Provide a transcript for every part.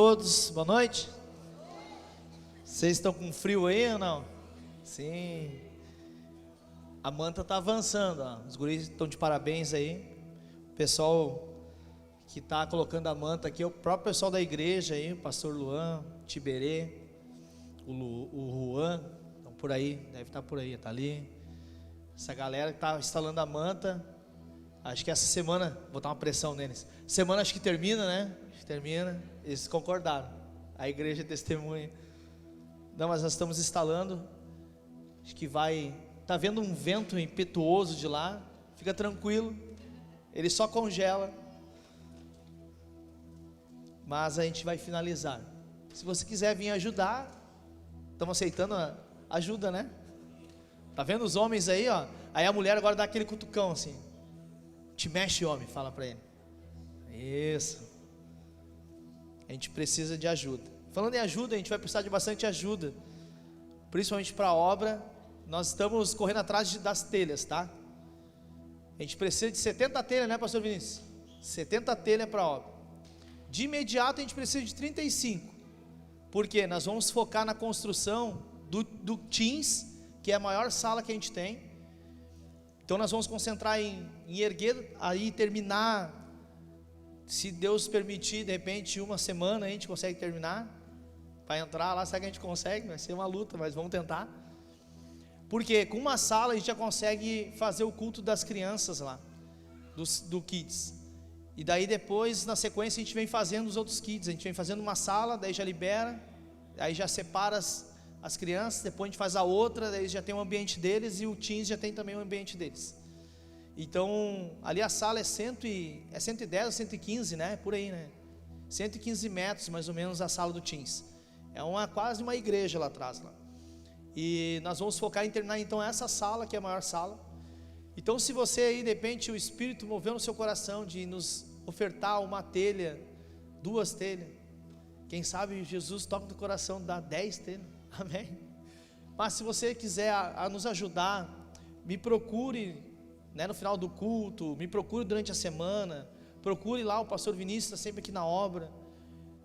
todos, boa noite. Vocês estão com frio aí ou não? Sim. A manta está avançando, ó. Os guris estão de parabéns aí. O pessoal que está colocando a manta aqui é o próprio pessoal da igreja aí, o pastor Luan, Tiberê, o Juan, estão por aí, deve estar por aí, está ali. Essa galera que está instalando a manta, acho que essa semana, vou botar uma pressão neles. Semana acho que termina, né? Acho que termina, eles concordaram, a igreja testemunha. Não, mas nós estamos instalando, acho que vai, está vendo um vento impetuoso de lá, fica tranquilo, ele só congela, mas a gente vai finalizar. Se você quiser vir ajudar, estamos aceitando a ajuda, né? Tá vendo os homens aí, ó? Aí a mulher agora dá aquele cutucão assim, te mexe, homem, fala para ele. Isso. A gente precisa de ajuda. Falando em ajuda, a gente vai precisar de bastante ajuda, principalmente para a obra. Nós estamos correndo atrás das telhas, tá? A gente precisa de 70 telhas, né, pastor Vinícius? 70 telhas para a obra. De imediato a gente precisa de 35. Porque nós vamos focar na construção do Teams, que é a maior sala que a gente tem. Então nós vamos concentrar em erguer, aí terminar, se Deus permitir, de repente uma semana a gente consegue terminar, para entrar lá, será que a gente consegue? Vai ser uma luta, mas vamos tentar. Porque com uma sala a gente já consegue fazer o culto das crianças lá, do Kids. E daí depois, na sequência, a gente vem fazendo os outros Kids, a gente vem fazendo uma sala, daí já libera, aí já separa as crianças, depois a gente faz a outra, daí já tem o ambiente deles e o Teens já tem também o ambiente deles. Então, ali a sala é 110 ou 115, né? Por aí, né? 115 metros mais ou menos a sala do Teens. É quase uma igreja lá atrás. Lá. E nós vamos focar em terminar então essa sala, que é a maior sala. Então, se você aí, de repente, o Espírito moveu no seu coração de nos ofertar uma telha, 2 telhas, quem sabe Jesus toca no coração, dá 10 telhas. Amém? Mas se você quiser a nos ajudar, me procure, né, no final do culto, me procure durante a semana, procure lá, o pastor Vinícius está sempre aqui na obra,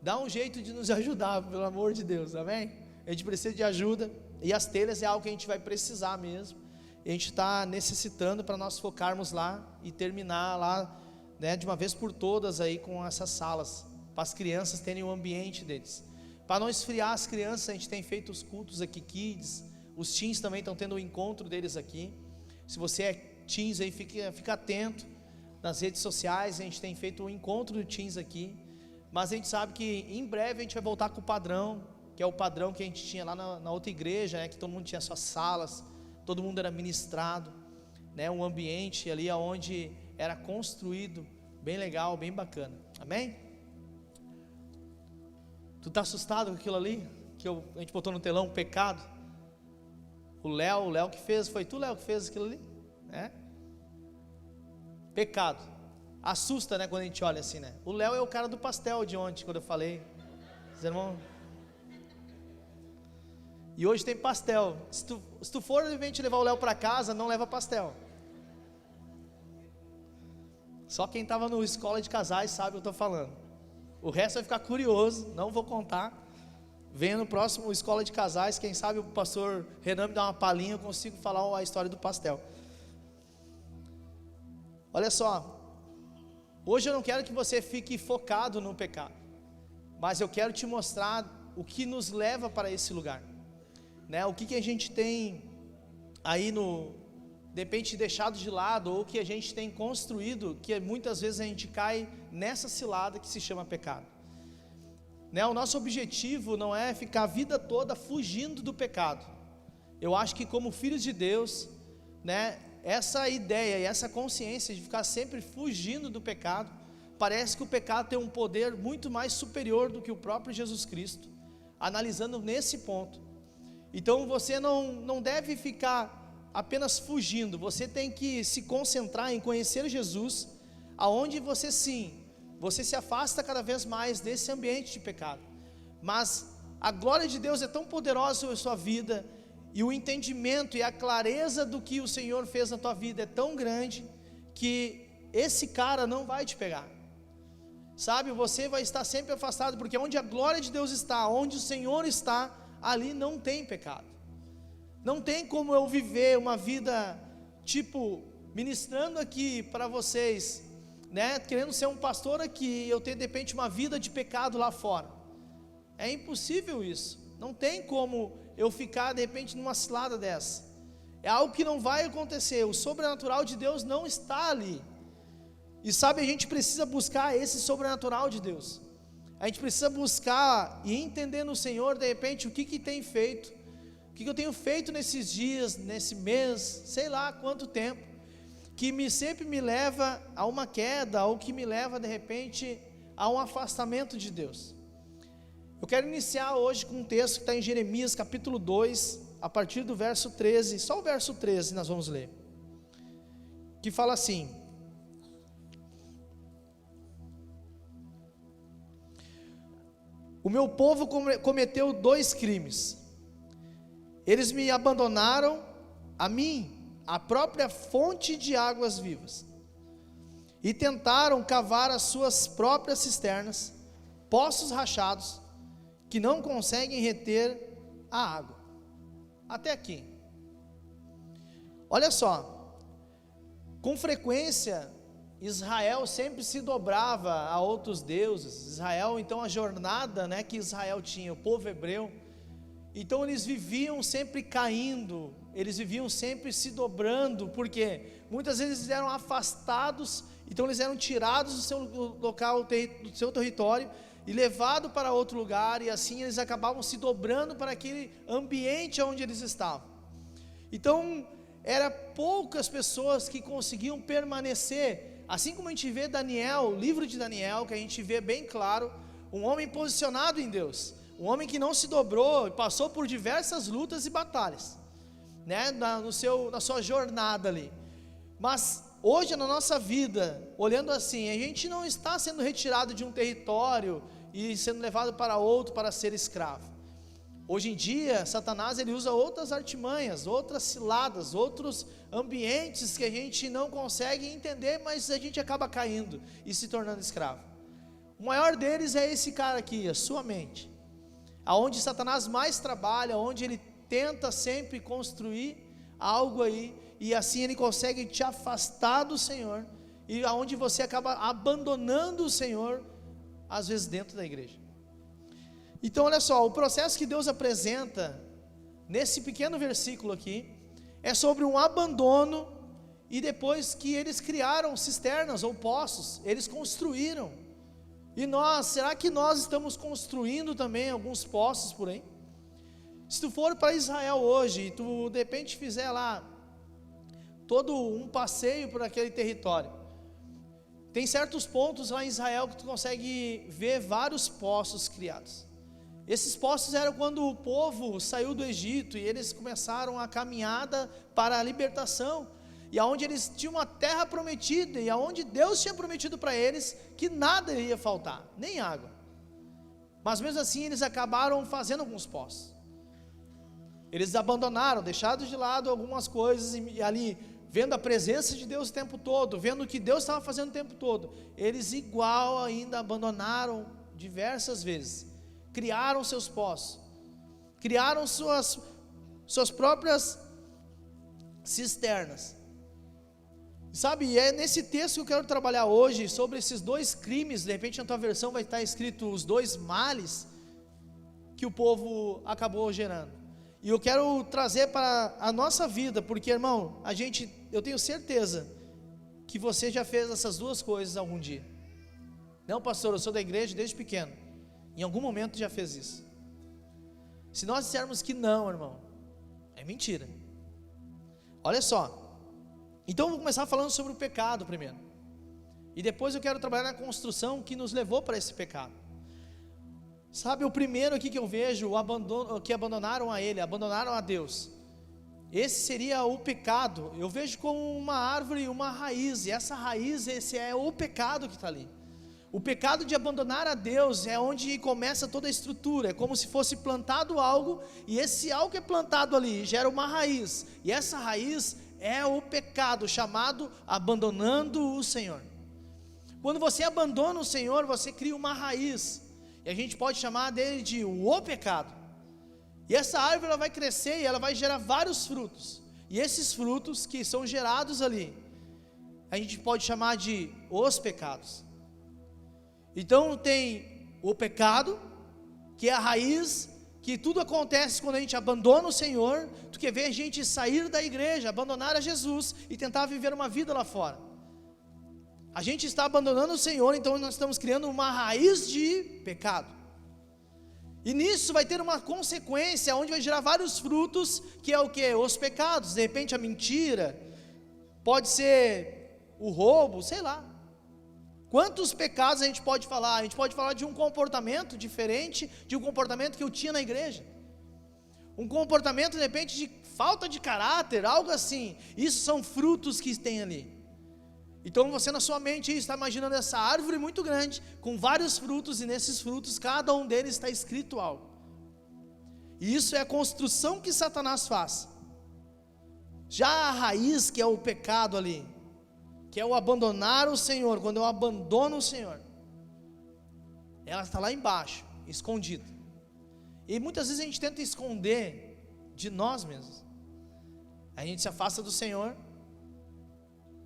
dá um jeito de nos ajudar, pelo amor de Deus, amém? A gente precisa de ajuda, e as telhas é algo que a gente vai precisar mesmo, e a gente está necessitando para nós focarmos lá, e terminar lá, né, de uma vez por todas aí com essas salas, para as crianças terem o ambiente deles. Para não esfriar as crianças, a gente tem feito os cultos aqui, Kids, os Teens também estão tendo o encontro deles aqui. Se você é Teens aí, fica atento nas redes sociais, a gente tem feito o encontro do Teens aqui, mas a gente sabe que em breve a gente vai voltar com o padrão, que é o padrão que a gente tinha lá na outra igreja, né, que todo mundo tinha suas salas, todo mundo era ministrado, né, um ambiente ali onde era construído, bem legal, bem bacana, amém? Tu está assustado com aquilo ali? Que a gente botou no telão, pecado? O Léo que fez, foi tu, Léo, que fez aquilo ali? É? Pecado. Assusta, né, quando a gente olha assim, né? O Léo é o cara do pastel de ontem, quando eu falei. Os irmãos. E hoje tem pastel. Se tu for, de repente, levar o Léo para casa, não leva pastel. Só quem estava no escola de casais sabe o que eu estou falando. O resto vai ficar curioso, não vou contar. Venha no próximo escola de casais, quem sabe o pastor Renan me dá uma palhinha, eu consigo falar a história do pastel. Olha só, hoje eu não quero que você fique focado no pecado, mas eu quero te mostrar o que nos leva para esse lugar, né? O que a gente tem aí de repente deixado de lado, ou que a gente tem construído, que muitas vezes a gente cai nessa cilada que se chama pecado, né? O nosso objetivo não é ficar a vida toda fugindo do pecado. Eu acho que como filhos de Deus, né, essa ideia e essa consciência de ficar sempre fugindo do pecado, parece que o pecado tem um poder muito mais superior do que o próprio Jesus Cristo, analisando nesse ponto. Então você não deve ficar apenas fugindo, você tem que se concentrar em conhecer Jesus, aonde você se afasta cada vez mais desse ambiente de pecado, mas a glória de Deus é tão poderosa sobre a sua vida, e o entendimento e a clareza do que o Senhor fez na tua vida é tão grande, que esse cara não vai te pegar. sabe, você vai estar sempre afastado, porque onde a glória de Deus está, onde o Senhor está, ali não tem pecado. Não tem como eu viver uma vida, tipo, ministrando aqui para vocês, né, querendo ser um pastor aqui, eu ter de repente uma vida de pecado lá fora. É impossível isso. Não tem como eu ficar de repente numa cilada dessa. É algo que não vai acontecer. O sobrenatural de Deus não está ali. E sabe, a gente precisa buscar esse sobrenatural de Deus. A gente precisa buscar e entender no Senhor, de repente, o que tem feito, o que eu tenho feito nesses dias, nesse mês, sei lá quanto tempo, que sempre me leva a uma queda, ou que me leva, de repente, a um afastamento de Deus. Eu quero iniciar hoje com um texto que está em Jeremias capítulo 2, a partir do verso 13, só o verso 13 nós vamos ler, que fala assim: o meu povo cometeu 2 crimes, eles me abandonaram a mim, a própria fonte de águas vivas, e tentaram cavar as suas próprias cisternas, poços rachados, que não conseguem reter a água. Até aqui. Olha só, com frequência Israel sempre se dobrava a outros deuses. Israel, então, a jornada, né, que Israel tinha, o povo hebreu, então eles viviam sempre caindo, eles viviam sempre se dobrando, porque muitas vezes eles eram afastados, então eles eram tirados do seu local, do seu território, e levados para outro lugar, e assim eles acabavam se dobrando para aquele ambiente onde eles estavam. Então, eram poucas pessoas que conseguiam permanecer, assim como a gente vê Daniel, o livro de Daniel, que a gente vê bem claro, um homem posicionado em Deus, um homem que não se dobrou, e passou por diversas lutas e batalhas, né, na sua jornada ali. Mas hoje na nossa vida, olhando assim, a gente não está sendo retirado de um território e sendo levado para outro para ser escravo. Hoje em dia, Satanás ele usa outras artimanhas, outras ciladas, outros ambientes que a gente não consegue entender, mas a gente acaba caindo e se tornando escravo. O maior deles é esse cara aqui, a sua mente, aonde Satanás mais trabalha, onde ele tenta sempre construir algo aí, e assim ele consegue te afastar do Senhor, e aonde você acaba abandonando o Senhor, às vezes dentro da igreja. Então olha só, o processo que Deus apresenta nesse pequeno versículo aqui é sobre um abandono, e depois que eles criaram cisternas ou poços, eles construíram. E nós, será que nós estamos construindo também alguns poços por aí? Se tu for para Israel hoje e tu de repente fizer lá todo um passeio por aquele território, tem certos pontos lá em Israel que tu consegue ver vários poços criados. Esses poços eram quando o povo saiu do Egito e eles começaram a caminhada para a libertação, e aonde eles tinham uma terra prometida, e aonde Deus tinha prometido para eles que nada iria faltar, nem água. Mas mesmo assim eles acabaram fazendo alguns poços. Eles abandonaram, deixaram de lado algumas coisas, e ali, vendo a presença de Deus o tempo todo, vendo o que Deus estava fazendo o tempo todo, eles igual ainda abandonaram diversas vezes, criaram seus poços, criaram suas próprias cisternas. Sabe, é nesse texto que eu quero trabalhar hoje, sobre esses 2 crimes. De repente na tua versão vai estar escrito os 2 males que o povo acabou gerando. E eu quero trazer para a nossa vida, porque irmão, eu tenho certeza que você já fez essas 2 coisas algum dia. Não, pastor, eu sou da igreja desde pequeno. Em algum momento já fez isso. Se nós dissermos que não, irmão, é mentira. Olha só, então eu vou começar falando sobre o pecado primeiro, e depois eu quero trabalhar na construção que nos levou para esse pecado. Sabe, o primeiro aqui que eu vejo, o abandono, que abandonaram a Ele, abandonaram a Deus. Esse seria o pecado. Eu vejo como uma árvore, uma raiz, e essa raiz, esse é o pecado que está ali. O pecado de abandonar a Deus é onde começa toda a estrutura. É como se fosse plantado algo, e esse algo que é plantado ali gera uma raiz, e essa raiz é o pecado chamado abandonando o Senhor. Quando você abandona o Senhor, você cria uma raiz, e a gente pode chamar dele de o pecado. E essa árvore ela vai crescer e ela vai gerar vários frutos. E esses frutos que são gerados ali, a gente pode chamar de os pecados. Então tem o pecado, que é a raiz, que tudo acontece quando a gente abandona o Senhor. Tu quer ver a gente sair da igreja, abandonar a Jesus e tentar viver uma vida lá fora. A gente está abandonando o Senhor, então nós estamos criando uma raiz de pecado. E nisso vai ter uma consequência, onde vai gerar vários frutos, que é o que? Os pecados, de repente a mentira, pode ser o roubo, sei lá. Quantos pecados a gente pode falar? A gente pode falar de um comportamento diferente, de um comportamento que eu tinha na igreja. Um comportamento, de repente, de falta de caráter, algo assim. Isso são frutos que tem ali. Então você na sua mente está imaginando essa árvore muito grande, com vários frutos, e nesses frutos, cada um deles está escrito algo. E isso é a construção que Satanás faz. Já a raiz, que é o pecado ali, que é o abandonar o Senhor, quando eu abandono o Senhor, ela está lá embaixo, escondida. E muitas vezes a gente tenta esconder de nós mesmos. A gente se afasta do Senhor,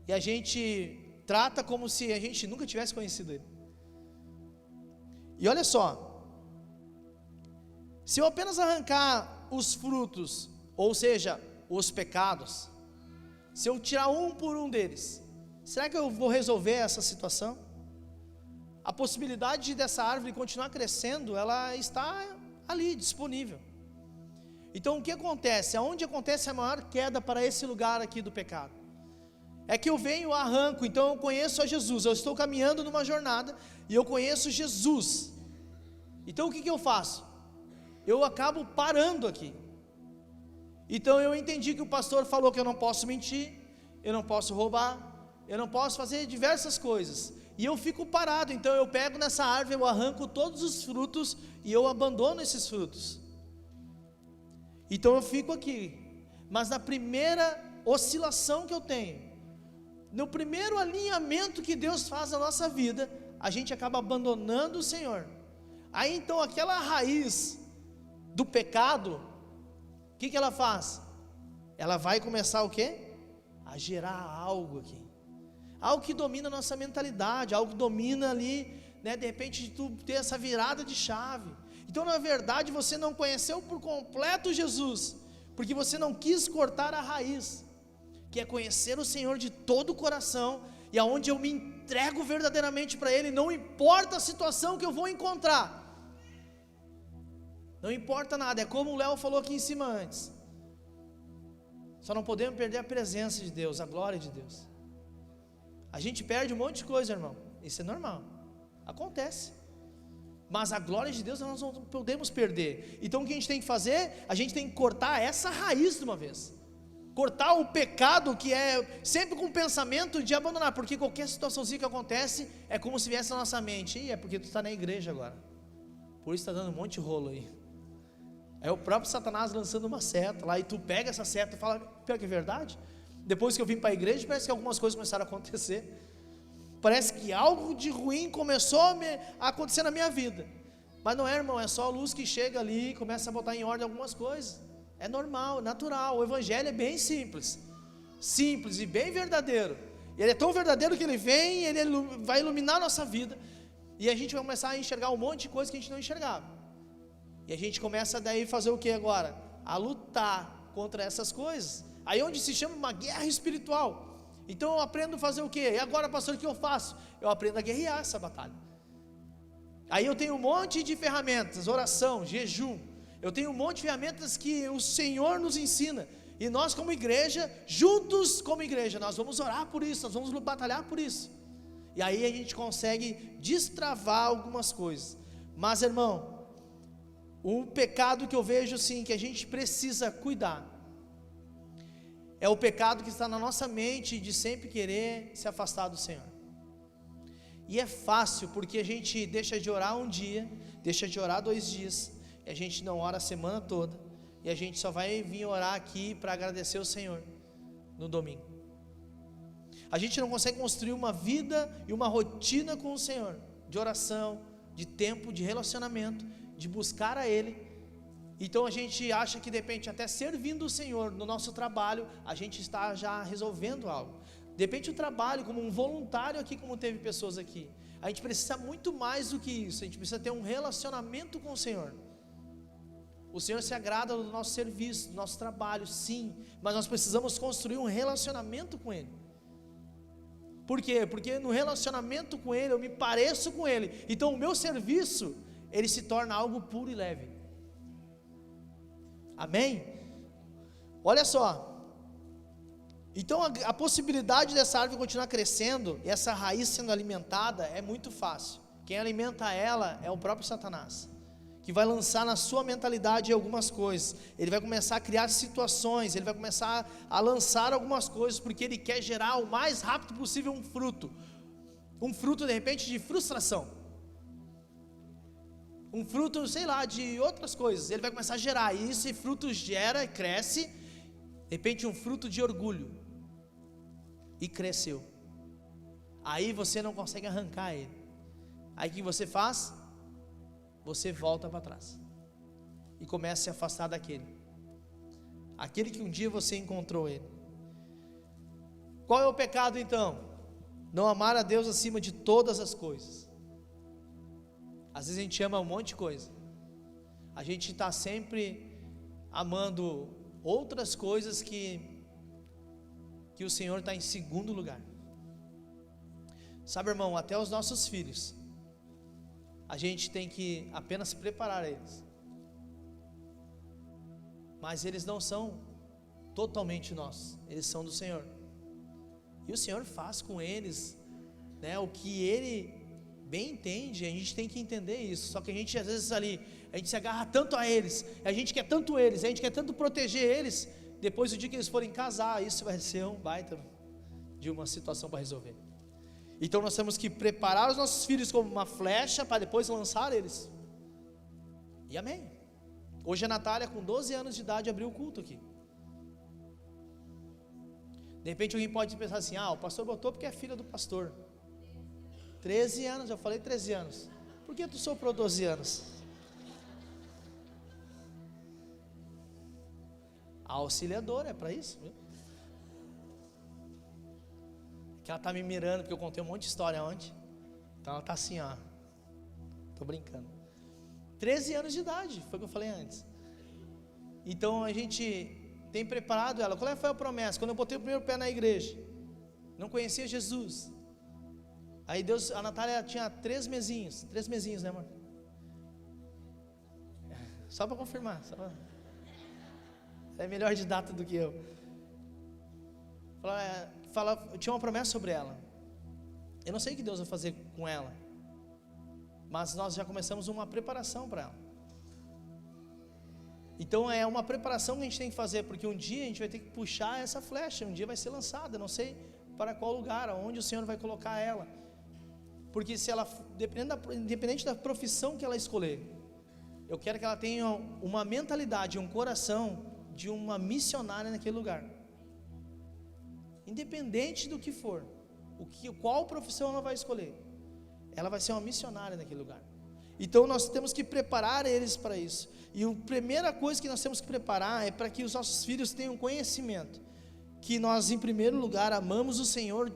e a gente trata como se a gente nunca tivesse conhecido Ele. E olha só, se eu apenas arrancar os frutos, ou seja, os pecados, se eu tirar um por um deles, será que eu vou resolver essa situação? A possibilidade dessa árvore continuar crescendo, ela está ali, disponível. Então o que acontece? Aonde acontece a maior queda para esse lugar aqui do pecado? É que eu venho, arranco, então eu conheço a Jesus, eu estou caminhando numa jornada, e eu conheço Jesus. Então o que eu faço? Eu acabo parando aqui. Então eu entendi que o pastor falou que eu não posso mentir, eu não posso roubar, eu não posso fazer diversas coisas, e eu fico parado. Então eu pego nessa árvore, eu arranco todos os frutos, e eu abandono esses frutos. Então eu fico aqui, mas na primeira oscilação que eu tenho, no primeiro alinhamento que Deus faz na nossa vida, a gente acaba abandonando o Senhor. Aí então aquela raiz do pecado, o que ela faz? Ela vai começar o quê? A gerar algo aqui, algo que domina a nossa mentalidade, algo que domina ali, né? De repente tu ter essa virada de chave. Então na verdade você não conheceu por completo Jesus, porque você não quis cortar a raiz, que é conhecer o Senhor de todo o coração, e aonde eu me entrego verdadeiramente para Ele, não importa a situação que eu vou encontrar, não importa nada. É como o Léo falou aqui em cima antes, só não podemos perder a presença de Deus, a glória de Deus. A gente perde um monte de coisa, irmão, isso é normal, acontece, mas a glória de Deus nós não podemos perder. Então o que a gente tem que fazer? A gente tem que cortar essa raiz de uma vez, cortar o pecado, que é sempre com o pensamento de abandonar, porque qualquer situaçãozinha que acontece, é como se viesse na nossa mente, e é porque tu está na igreja agora, por isso está dando um monte de rolo aí. É o próprio Satanás lançando uma seta lá, e tu pega essa seta e fala, pior que é verdade, depois que eu vim para a igreja, parece que algumas coisas começaram a acontecer, parece que algo de ruim começou a acontecer na minha vida, mas não é, irmão, é só a luz que chega ali, e começa a botar em ordem algumas coisas. É normal, natural. O evangelho é bem simples e bem verdadeiro. Ele é tão verdadeiro que ele vem, ele vai iluminar a nossa vida, e a gente vai começar a enxergar um monte de coisa que a gente não enxergava. E a gente começa daí a fazer o que agora? A lutar contra essas coisas. Aí onde se chama uma guerra espiritual. Então eu aprendo a fazer o que? E agora, pastor, o que eu faço? Eu aprendo a guerrear essa batalha. Aí eu tenho um monte de ferramentas, oração, jejum. Eu tenho um monte de ferramentas que o Senhor nos ensina, e nós como igreja, juntos como igreja, nós vamos orar por isso, nós vamos batalhar por isso, e aí a gente consegue destravar algumas coisas. Mas, irmão, um pecado que eu vejo sim, que a gente precisa cuidar, é o pecado que está na nossa mente, de sempre querer se afastar do Senhor. E é fácil, porque a gente deixa de orar um dia, deixa de orar 2 dias, e a gente não ora a semana toda, e a gente só vai vir orar aqui para agradecer o Senhor no domingo. A gente não consegue construir uma vida e uma rotina com o Senhor, de oração, de tempo, de relacionamento, de buscar a Ele. Então a gente acha que de repente até servindo o Senhor no nosso trabalho, a gente está já resolvendo algo. De repente o trabalho como um voluntário aqui, como teve pessoas aqui, a gente precisa muito mais do que isso, a gente precisa ter um relacionamento com o Senhor. O Senhor se agrada do nosso serviço, do nosso trabalho, sim, mas nós precisamos construir um relacionamento com Ele. Por quê? Porque no relacionamento com Ele, eu me pareço com Ele, então o meu serviço, ele se torna algo puro e leve. Amém? Olha só, então a possibilidade dessa árvore continuar crescendo, e essa raiz sendo alimentada, é muito fácil. Quem alimenta ela é o próprio Satanás, que vai lançar na sua mentalidade algumas coisas. Ele vai começar a criar situações, ele vai começar a lançar algumas coisas, porque ele quer gerar o mais rápido possível um fruto de repente de frustração, um fruto, sei lá, de outras coisas. Ele vai começar a gerar, e esse fruto gera e cresce, de repente um fruto de orgulho, e cresceu, aí você não consegue arrancar ele. Aí o que você faz? Você volta para trás e começa a se afastar aquele que um dia você encontrou ele. Qual é o pecado então? Não amar a Deus acima de todas as coisas. Às vezes a gente ama um monte de coisa, a gente está sempre amando outras coisas que o Senhor está em segundo lugar. Sabe, irmão, até os nossos filhos, a gente tem que apenas preparar eles, mas eles não são totalmente nossos, eles são do Senhor, e o Senhor faz com eles, né, o que Ele bem entende. A gente tem que entender isso, só que a gente às vezes ali, a gente se agarra tanto a eles, a gente quer tanto eles, a gente quer tanto proteger eles, depois do dia que eles forem casar, isso vai ser um baita de uma situação para resolver. Então nós temos que preparar os nossos filhos como uma flecha, para depois lançar eles, e amém. Hoje a Natália com 12 anos de idade abriu o culto aqui. De repente alguém pode pensar assim, o pastor botou porque é filha do pastor. 13 anos, eu falei 13 anos. Por que tu soprou 12 anos? A auxiliadora é para isso, viu? Que ela está me mirando, porque eu contei um monte de história ontem. Então ela está assim, ó. Estou brincando. 13 anos de idade, foi o que eu falei antes. Então a gente tem preparado ela. Qual foi a promessa? Quando eu botei o primeiro pé na igreja, não conhecia Jesus. Aí Deus, a Natália tinha 3 mesinhos, né, amor? Só para confirmar, é melhor de data do que eu. Eu tinha uma promessa sobre ela. Eu não sei o que Deus vai fazer com ela, mas nós já começamos uma preparação para ela. Então é uma preparação que a gente tem que fazer, porque um dia a gente vai ter que puxar essa flecha, um dia vai ser lançada, não sei para qual lugar, aonde o Senhor vai colocar ela. Porque se ela, independente da profissão que ela escolher, eu quero que ela tenha uma mentalidade, um coração de uma missionária naquele lugar. Independente do que for, qual profissão ela vai escolher, ela vai ser uma missionária naquele lugar. Então nós temos que preparar eles para isso. E a primeira coisa que nós temos que preparar é para que os nossos filhos tenham conhecimento que nós, em primeiro lugar, amamos o Senhor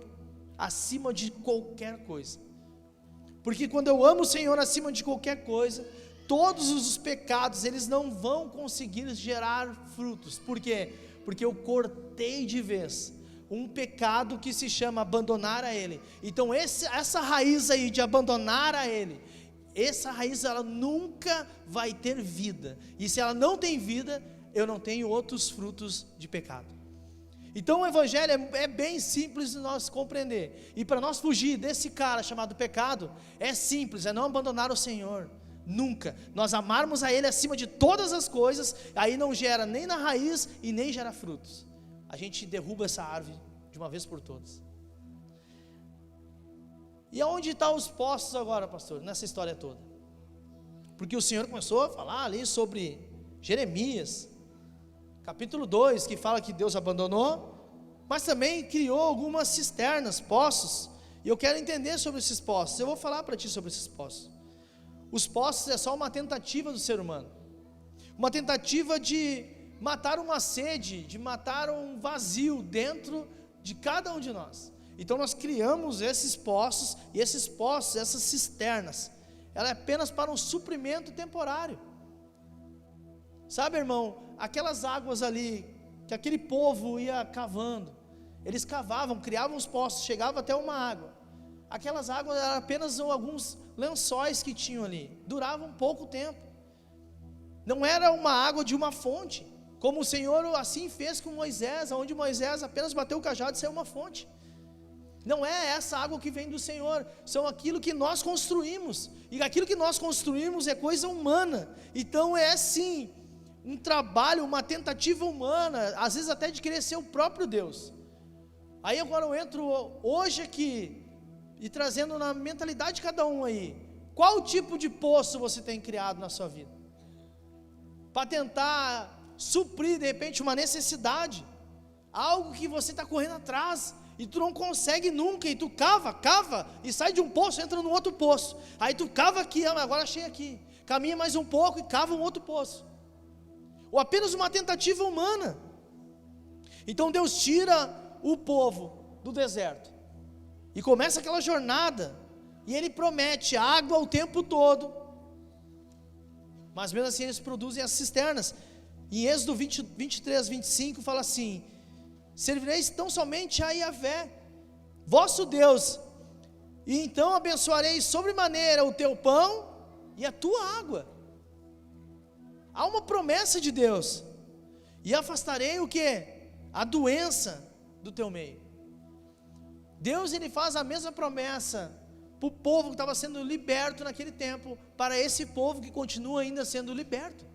acima de qualquer coisa. Porque quando eu amo o Senhor acima de qualquer coisa, todos os pecados, eles não vão conseguir gerar frutos. Por quê? Porque eu cortei de vez um pecado que se chama abandonar a Ele. Então essa raiz aí de abandonar a Ele, essa raiz ela nunca vai ter vida. E se ela não tem vida, eu não tenho outros frutos de pecado. Então o evangelho é bem simples de nós compreender. E para nós fugir desse cara chamado pecado, é simples, é não abandonar o Senhor. Nunca. Nós amarmos a Ele acima de todas as coisas, aí não gera nem na raiz e nem gera frutos. A gente derruba essa árvore de uma vez por todas. E aonde estão os postos agora, pastor, nessa história toda? Porque o Senhor começou a falar ali sobre Jeremias, capítulo 2, que fala que Deus abandonou mas também criou algumas cisternas, poços, e eu quero entender sobre esses poços. Eu vou falar para ti sobre esses poços. Os poços é só uma tentativa do ser humano, uma tentativa de matar uma sede, de matar um vazio dentro de cada um de nós. Então nós criamos esses poços, e esses poços, essas cisternas, ela é apenas para um suprimento temporário. Sabe, irmão, aquelas águas ali, que aquele povo ia cavando, eles cavavam, criavam os poços, chegavam até uma água. Aquelas águas eram apenas alguns lençóis que tinham ali, duravam pouco tempo. Não era uma água de uma fonte, como o Senhor assim fez com Moisés, onde Moisés apenas bateu o cajado e saiu uma fonte. Não é essa água que vem do Senhor, são aquilo que nós construímos, e aquilo que nós construímos é coisa humana. Então é sim um trabalho, uma tentativa humana, às vezes até de querer ser o próprio Deus. Aí agora eu entro hoje aqui e trazendo na mentalidade de cada um aí, qual tipo de poço você tem criado na sua vida, para tentar suprir de repente uma necessidade, algo que você está correndo atrás, e tu não consegue nunca, e tu cava, e sai de um poço, entra no outro poço, aí tu cava aqui, agora achei aqui, caminha mais um pouco e cava um outro poço, ou apenas uma tentativa humana. Então Deus tira o povo do deserto, e começa aquela jornada, e Ele promete água o tempo todo, mas mesmo assim eles produzem as cisternas. Em Êxodo 23, 25 fala assim: servireis tão somente a Yahvé, vosso Deus, e então abençoarei sobremaneira o teu pão e a tua água. Há uma promessa de Deus, e afastarei o que? A doença do teu meio. Deus, Ele faz a mesma promessa para o povo que estava sendo liberto naquele tempo, para esse povo que continua ainda sendo liberto.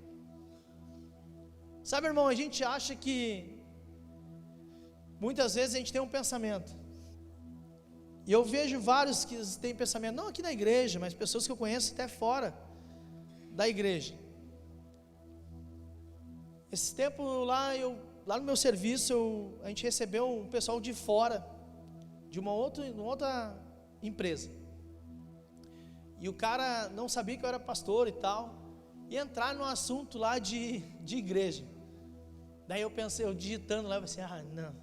Sabe, irmão, a gente acha que muitas vezes a gente tem um pensamento, e eu vejo vários que têm pensamento, não aqui na igreja, mas pessoas que eu conheço até fora da igreja. Esse tempo lá no meu serviço, a gente recebeu um pessoal de fora, de uma outra empresa, e o cara não sabia que eu era pastor e tal, e entrar no assunto lá de igreja. Daí eu pensei, eu digitando lá, eu pensei, não,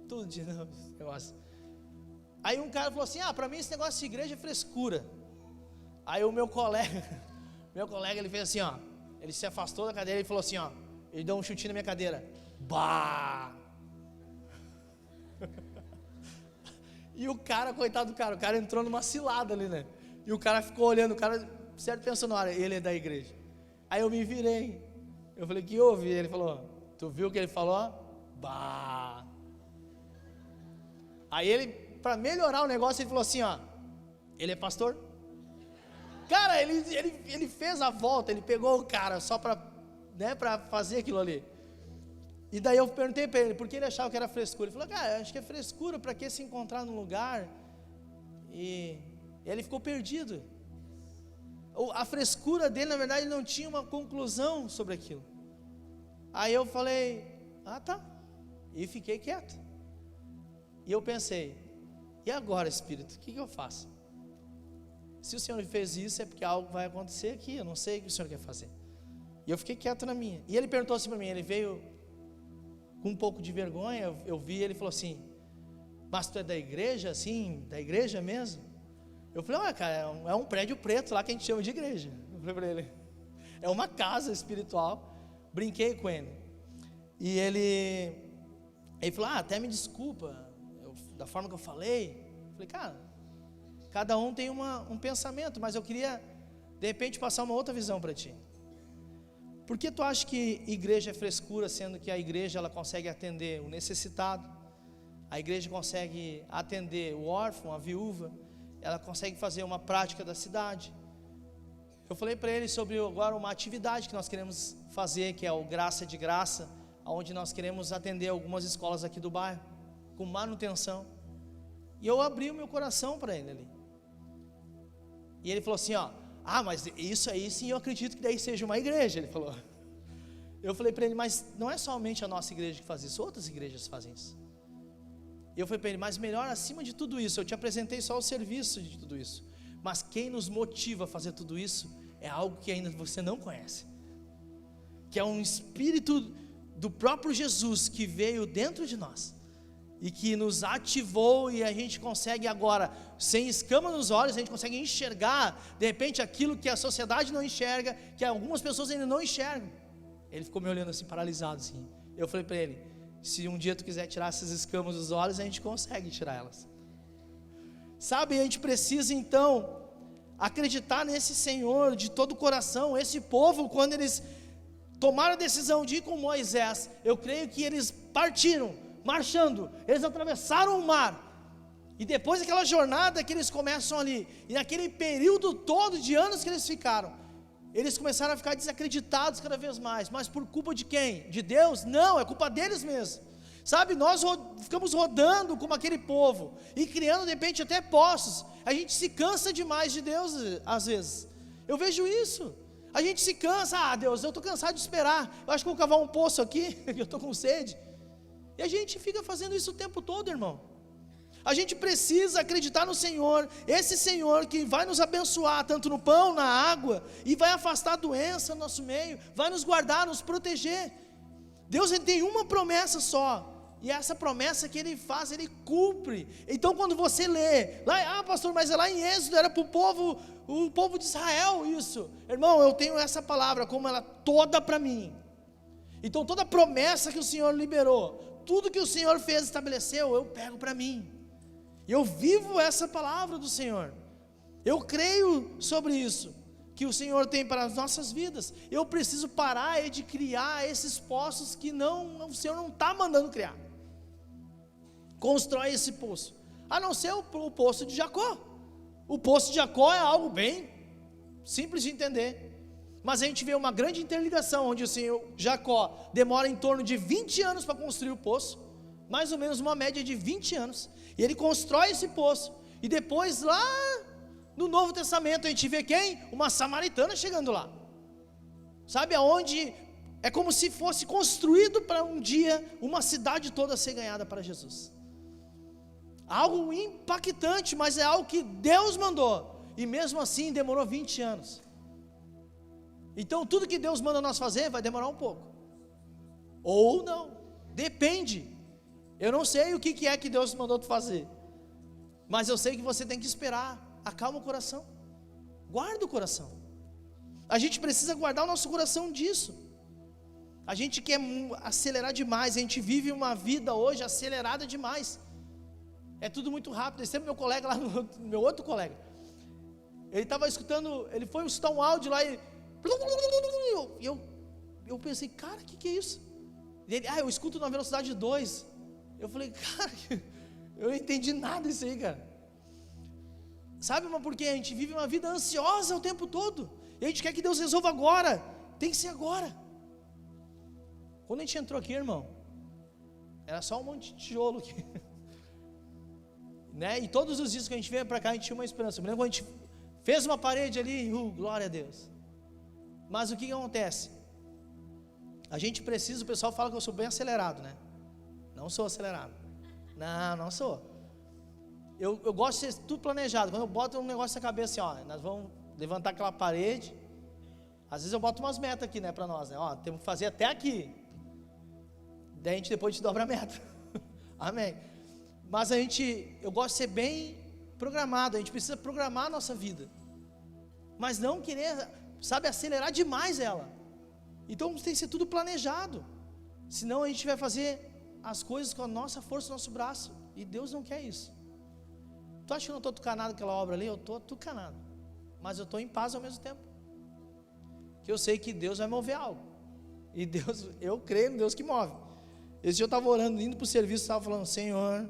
tudo de novo esse negócio. Aí um cara falou assim, para mim esse negócio de igreja é frescura. Aí o meu colega, ele fez assim, ele se afastou da cadeira e falou assim, ele deu um chutinho na minha cadeira, bah! E o cara, coitado do cara, o cara entrou numa cilada ali, né? E o cara ficou olhando, o cara, certo, pensou na hora, ele é da igreja. Aí eu me virei, eu falei, que houve? Ele falou, tu viu o que ele falou? Bah! Aí ele, para melhorar o negócio, ele falou assim, ele é pastor? Cara, ele fez a volta, ele pegou o cara só para fazer aquilo ali. E daí eu perguntei para ele, por que ele achava que era frescura? Ele falou, cara, acho que é frescura, para que se encontrar num lugar? E ele ficou perdido. A frescura dele, na verdade, ele não tinha uma conclusão sobre aquilo. Aí eu falei, tá, e fiquei quieto. E eu pensei, e agora, Espírito, o que eu faço? Se o Senhor fez isso, é porque algo vai acontecer aqui, eu não sei o que o Senhor quer fazer. E eu fiquei quieto na minha. E ele perguntou assim para mim, ele veio com um pouco de vergonha, eu vi, ele falou assim, mas tu é da igreja, assim, da igreja mesmo? Eu falei, cara, é um prédio preto lá que a gente chama de igreja. Eu falei para ele, é uma casa espiritual. Brinquei com ele. E ele falou, até me desculpa, da forma que eu falei. Eu falei, cara, cada um tem um pensamento, mas eu queria, de repente, passar uma outra visão para ti. Por que tu acha que igreja é frescura, sendo que a igreja ela consegue atender o necessitado, a igreja consegue atender o órfão, a viúva, ela consegue fazer uma prática da cidade? Eu falei para ele sobre agora uma atividade que nós queremos fazer, que é o Graça de Graça, onde nós queremos atender algumas escolas aqui do bairro, com manutenção. E eu abri o meu coração para ele ali. E ele falou assim, mas isso aí sim eu acredito que daí seja uma igreja, ele falou. Eu falei para ele, mas não é somente a nossa igreja que faz isso, outras igrejas fazem isso. E eu falei para ele, mas melhor acima de tudo isso, eu te apresentei só o serviço de tudo isso, mas quem nos motiva a fazer tudo isso é algo que ainda você não conhece, que é um Espírito do próprio Jesus que veio dentro de nós e que nos ativou, e a gente consegue agora, sem escama nos olhos, a gente consegue enxergar de repente aquilo que a sociedade não enxerga, que algumas pessoas ainda não enxergam. Ele ficou me olhando assim, paralisado assim. Eu falei para ele, se um dia tu quiser tirar essas escamas dos olhos, a gente consegue tirar elas. Sabe, a gente precisa então acreditar nesse Senhor de todo o coração. Esse povo, quando eles tomaram a decisão de ir com Moisés, eu creio que eles partiram marchando, eles atravessaram o mar, e depois daquela jornada que eles começam ali, e naquele período todo de anos que eles ficaram, eles começaram a ficar desacreditados cada vez mais. Mas por culpa de quem? De Deus? Não, é culpa deles mesmo. Sabe, nós ficamos rodando como aquele povo, e criando de repente até poços. A gente se cansa demais de Deus às vezes, eu vejo isso. A gente se cansa, Deus, eu estou cansado de esperar, eu acho que vou cavar um poço aqui, eu estou com sede. E a gente fica fazendo isso o tempo todo, irmão. A gente precisa acreditar no Senhor, esse Senhor que vai nos abençoar, tanto no pão, na água, e vai afastar a doença no nosso meio, vai nos guardar, nos proteger. Deus, ele tem uma promessa só, e essa promessa que ele faz, ele cumpre. Então quando você lê, lá, pastor, mas é lá em Êxodo, era para o povo de Israel isso. Irmão, eu tenho essa palavra como ela toda para mim. Então toda promessa que o Senhor liberou, tudo que o Senhor fez, estabeleceu, eu pego para mim, eu vivo essa palavra do Senhor, eu creio sobre isso, que o Senhor tem para as nossas vidas. Eu preciso parar de criar esses poços que o Senhor não está mandando criar. Constrói esse poço, a não ser o poço de Jacó. O poço de Jacó é algo bem simples de entender, mas a gente vê uma grande interligação, onde o Senhor Jacó demora em torno de 20 anos para construir o poço, mais ou menos uma média de 20 anos, e ele constrói esse poço, e depois lá no Novo Testamento a gente vê quem? Uma samaritana chegando lá, sabe, aonde é como se fosse construído para um dia uma cidade toda ser ganhada para Jesus. Algo impactante, mas é algo que Deus mandou, e mesmo assim demorou 20 anos. Então tudo que Deus manda nós fazer vai demorar um pouco, ou não, depende. Eu não sei o que é que Deus mandou tu fazer, mas eu sei que você tem que esperar. Acalma o coração, guarda o coração. A gente precisa guardar o nosso coração disso. A gente quer acelerar demais, a gente vive uma vida hoje acelerada demais, é tudo muito rápido. Esse tempo meu colega lá, meu outro colega, ele estava escutando, ele foi escutar um áudio lá, e eu pensei, cara, que é isso? Ele, eu escuto na velocidade 2. Eu falei, cara, eu não entendi nada disso aí, cara. Sabe, mas porque a gente vive uma vida ansiosa o tempo todo, e a gente quer que Deus resolva agora, tem que ser agora. Quando a gente entrou aqui, irmão, era só um monte de tijolo aqui, né? E todos os dias que a gente veio para cá, a gente tinha uma esperança. Eu me lembro quando a gente fez uma parede ali, glória a Deus. Mas o que acontece? A gente precisa, o pessoal fala que eu sou bem acelerado, né? Não sou acelerado, não sou. Eu gosto de ser tudo planejado. Quando eu boto um negócio na cabeça assim, nós vamos levantar aquela parede, às vezes eu boto umas metas aqui, né, para nós, né? Temos que fazer até aqui, daí a gente depois dobra a meta. Amém. Mas eu gosto de ser bem programado. A gente precisa programar a nossa vida, mas não querer, sabe, acelerar demais ela. Então tem que ser tudo planejado, senão a gente vai fazer as coisas com a nossa força, nosso braço, e Deus não quer isso. Tu acha que eu não estou tucanado aquela obra ali? Eu estou tucanado, mas eu estou em paz ao mesmo tempo, que eu sei que Deus vai mover algo, e Deus, eu creio no Deus que move. Esse dia eu estava orando, indo para o serviço, estava falando, Senhor,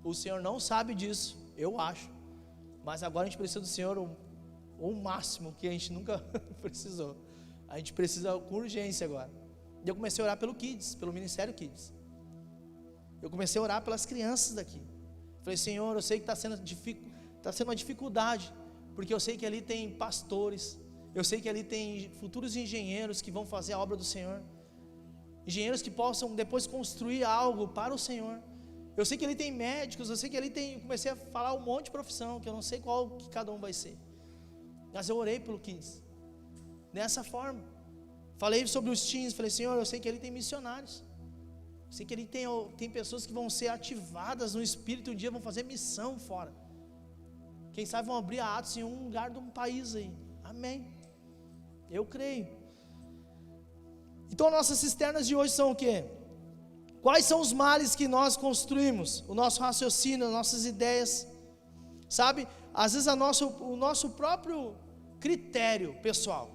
o Senhor não sabe disso, eu acho, mas agora a gente precisa do Senhor o máximo que a gente nunca precisou. A gente precisa com urgência agora. E eu comecei a orar pelo Kids, pelo Ministério Kids. Eu comecei a orar pelas crianças daqui. Falei, Senhor, eu sei que está sendo uma dificuldade, porque eu sei que ali tem pastores, eu sei que ali tem futuros engenheiros que vão fazer a obra do Senhor, engenheiros que possam depois construir algo para o Senhor. Eu sei que ali tem médicos, eu sei que ali tem, comecei a falar um monte de profissão, que eu não sei qual que cada um vai ser. Mas eu orei pelo Kids, dessa forma. Falei sobre os teens, falei, Senhor, eu sei que ali tem missionários. Eu sei que ali tem pessoas que vão ser ativadas no Espírito, um dia vão fazer missão fora. Quem sabe vão abrir a Atos em um lugar de um país aí. Amém. Eu creio. Então nossas cisternas de hoje são o quê? Quais são os males que nós construímos? O nosso raciocínio, as nossas ideias. Sabe? Às vezes o nosso próprio critério pessoal.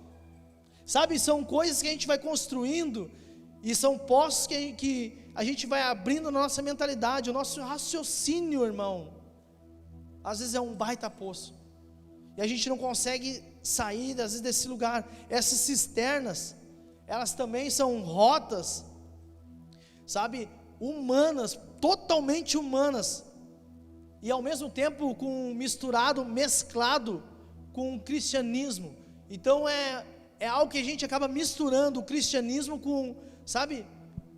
Sabe? São coisas que a gente vai construindo e são poços que a gente vai abrindo na nossa mentalidade, o nosso raciocínio, irmão. Às vezes é um baita poço. E a gente não consegue sair, às vezes, desse lugar. Essas cisternas, elas também são rotas, sabe, humanas, totalmente humanas, e ao mesmo tempo mesclado com o cristianismo. Então é algo que a gente acaba misturando o cristianismo com, sabe,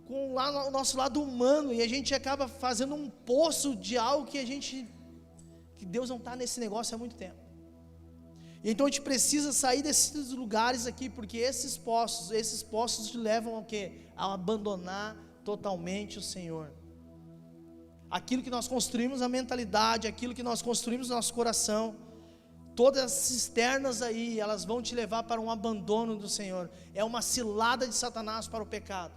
com lá o nosso lado humano, e a gente acaba fazendo um poço de algo que Deus não está nesse negócio há muito tempo. E então a gente precisa sair desses lugares aqui, porque esses poços te levam ao quê? A abandonar totalmente o Senhor. Aquilo que nós construímos, a mentalidade, aquilo que nós construímos no nosso coração, todas as cisternas aí, elas vão te levar para um abandono do Senhor. É uma cilada de Satanás para o pecado.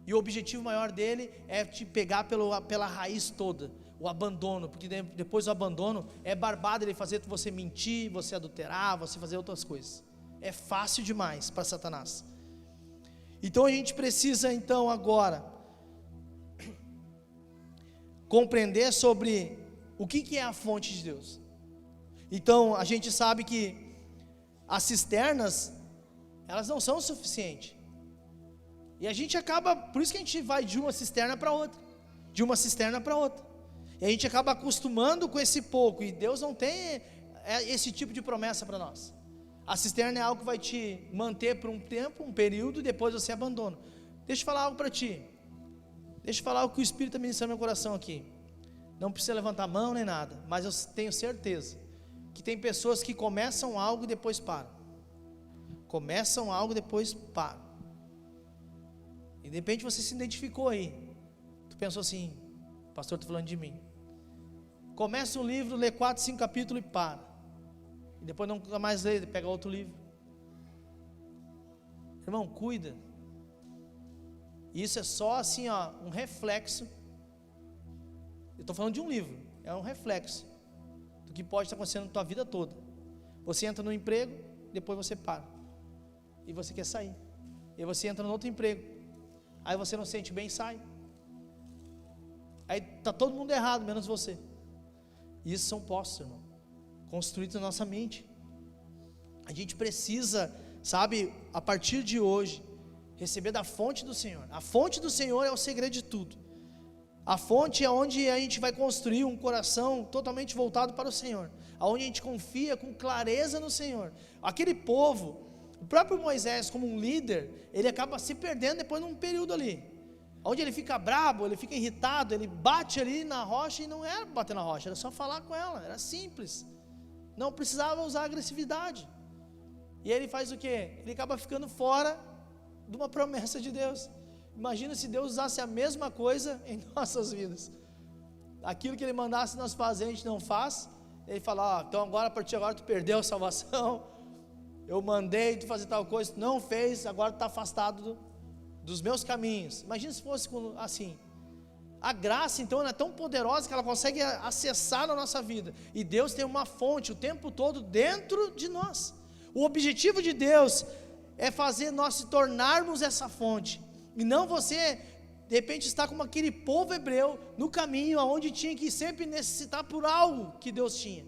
E o objetivo maior dele é te pegar pela raiz toda, o abandono, porque depois do abandono é barbado ele fazer você mentir, você adulterar, você fazer outras coisas. É fácil demais para Satanás. Então a gente precisa então agora compreender sobre o que é a fonte de Deus. Então a gente sabe que as cisternas, elas não são o suficiente. E a gente acaba, por isso que a gente vai de uma cisterna para outra, de uma cisterna para outra. E a gente acaba acostumando com esse pouco, e Deus não tem esse tipo de promessa para nós. A cisterna é algo que vai te manter por um tempo, um período, e depois você abandona. Deixa eu falar algo para ti. Deixa eu falar o que o Espírito está ministrando no meu coração aqui. Não precisa levantar a mão nem nada, mas eu tenho certeza que tem pessoas que começam algo e depois param. Começam algo e depois param. E de repente você se identificou aí. Tu pensou assim, o pastor está falando de mim. Começa um livro, lê 4, 5 capítulos e para. E depois nunca mais lê, pega outro livro. Irmão, cuida. Isso é só assim, ó, um reflexo. Eu estou falando de um livro. É um reflexo do que pode estar acontecendo na tua vida toda. Você entra no emprego, depois você para. E você quer sair. E você entra no outro emprego. Aí você não se sente bem e sai. Aí está todo mundo errado, menos você. Isso são poços, irmão, construídos na nossa mente. A gente precisa, sabe, a partir de hoje, receber da fonte do Senhor. A fonte do Senhor é o segredo de tudo. A fonte é onde a gente vai construir um coração totalmente voltado para o Senhor, aonde a gente confia com clareza no Senhor. Aquele povo, o próprio Moisés como um líder, ele acaba se perdendo depois num período ali, onde ele fica brabo, ele fica irritado, ele bate ali na rocha, e não era bater na rocha, era só falar com ela, era simples, não precisava usar agressividade. E ele faz o quê? Ele acaba ficando fora de uma promessa de Deus. Imagina se Deus usasse a mesma coisa em nossas vidas. Aquilo que Ele mandasse nós fazer, a gente não faz. Ele fala, então agora, a partir de agora tu perdeu a salvação, eu mandei tu fazer tal coisa, tu não fez, agora tu está afastado dos meus caminhos. Imagina se fosse assim. A graça então é tão poderosa que ela consegue acessar na nossa vida, e Deus tem uma fonte o tempo todo dentro de nós. O objetivo de Deus é fazer nós se tornarmos essa fonte, e não você de repente estar como aquele povo hebreu no caminho, aonde tinha que sempre necessitar por algo que Deus tinha.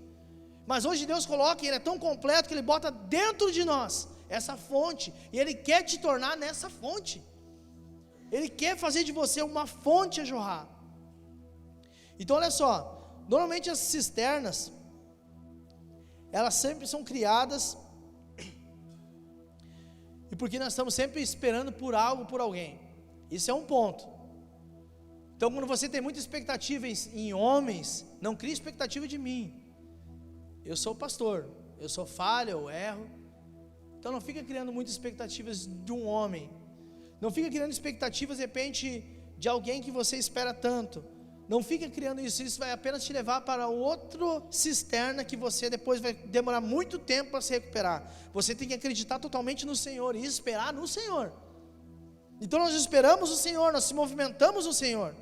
Mas hoje Deus coloca, Ele é tão completo que Ele bota dentro de nós essa fonte, e Ele quer te tornar nessa fonte. Ele quer fazer de você uma fonte a jorrar. Então olha só, normalmente as cisternas, elas sempre são criadas, e porque nós estamos sempre esperando por algo, por alguém. Isso é um ponto. Então, quando você tem muita expectativa em homens, não crie expectativa de mim. Eu sou pastor, eu sou falho, eu erro. Então não fica criando muitas expectativas de um homem. Não fica criando expectativas de repente de alguém que você espera tanto. Não fica criando isso, isso vai apenas te levar para outra cisterna que você depois vai demorar muito tempo para se recuperar. Você tem que acreditar totalmente no Senhor e esperar no Senhor. Então nós esperamos o Senhor, nós se movimentamos no Senhor.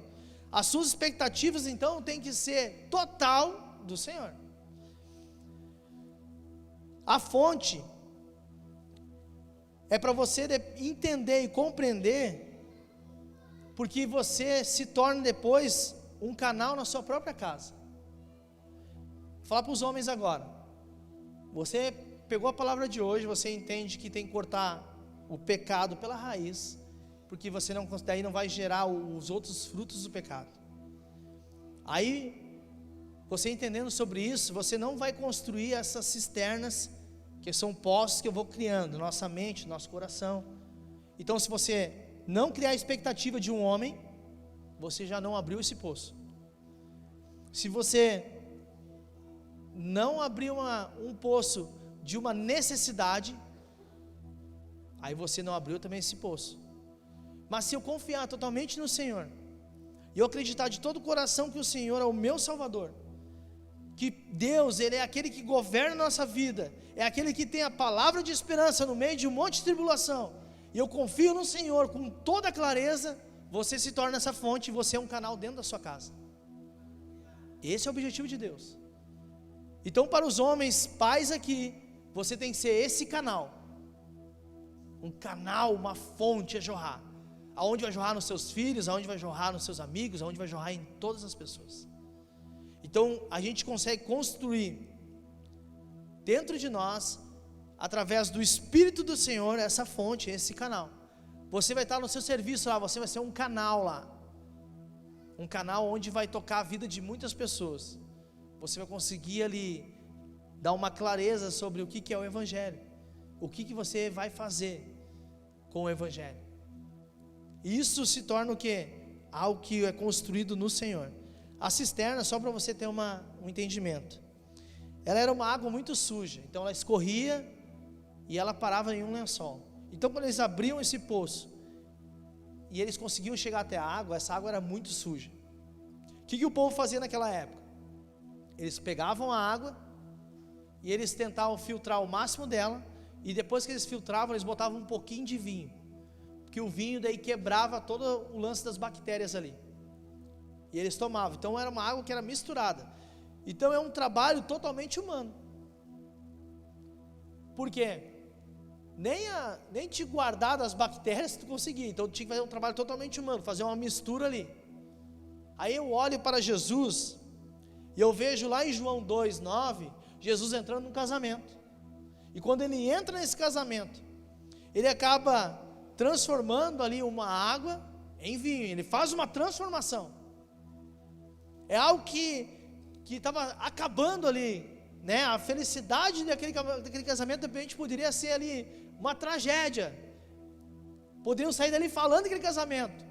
As suas expectativas então têm que ser total do Senhor. A fonte é para você entender e compreender, porque você se torna depois um canal na sua própria casa. Vou falar para os homens agora. Você pegou a palavra de hoje, você entende que tem que cortar o pecado pela raiz, porque você daí não vai gerar os outros frutos do pecado. Aí, você entendendo sobre isso, você não vai construir essas cisternas, que são poços que eu vou criando, nossa mente, nosso coração. Então, se você não criar a expectativa de um homem, você já não abriu esse poço. Se você não abrir um poço de uma necessidade, aí você não abriu também esse poço. Mas se eu confiar totalmente no Senhor, e eu acreditar de todo o coração que o Senhor é o meu Salvador, que Deus, Ele é aquele que governa a nossa vida, é aquele que tem a palavra de esperança no meio de um monte de tribulação, e eu confio no Senhor com toda clareza, você se torna essa fonte, e você é um canal dentro da sua casa. Esse é o objetivo de Deus. Então, para os homens, pais aqui, você tem que ser esse canal, um canal, uma fonte a jorrar, aonde vai jorrar nos seus filhos, aonde vai jorrar nos seus amigos, aonde vai jorrar em todas as pessoas. Então, a gente consegue construir dentro de nós, através do Espírito do Senhor, essa fonte, esse canal. Você vai estar no seu serviço lá, você vai ser um canal lá, um canal onde vai tocar a vida de muitas pessoas. Você vai conseguir ali dar uma clareza sobre o que é o Evangelho, o que você vai fazer com o Evangelho. Isso se torna o quê? Algo que é construído no Senhor. A cisterna, só para você ter um entendimento, ela era uma água muito suja, então ela escorria e ela parava em um lençol. Então quando eles abriam esse poço e eles conseguiam chegar até a água, essa água era muito suja. O que o povo fazia naquela época? Eles pegavam a água e eles tentavam filtrar o máximo dela, e depois que eles filtravam, eles botavam um pouquinho de vinho, porque o vinho daí quebrava todo o lance das bactérias ali, e eles tomavam. Então era uma água que era misturada. Então é um trabalho totalmente humano. Por quê? Nem te guardar das bactérias tu conseguia, então tinha que fazer um trabalho totalmente humano, fazer uma mistura ali. Aí eu olho para Jesus e eu vejo lá em João 2:9, Jesus entrando num casamento, e quando ele entra nesse casamento, ele acaba transformando ali uma água em vinho, ele faz uma transformação. É algo que estava acabando ali, né? A felicidade daquele casamento, de repente, poderia ser ali uma tragédia. Poderiam sair dali falando daquele casamento,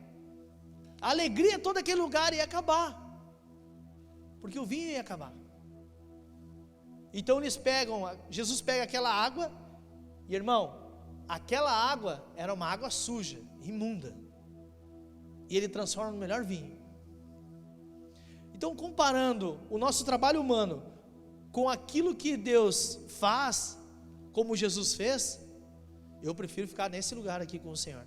a alegria de todo aquele lugar ia acabar, porque o vinho ia acabar. Então Jesus pega aquela água, e irmão, aquela água era uma água suja, imunda, e ele transforma no melhor vinho. Então, comparando o nosso trabalho humano com aquilo que Deus faz, como Jesus fez, eu prefiro ficar nesse lugar aqui com o Senhor,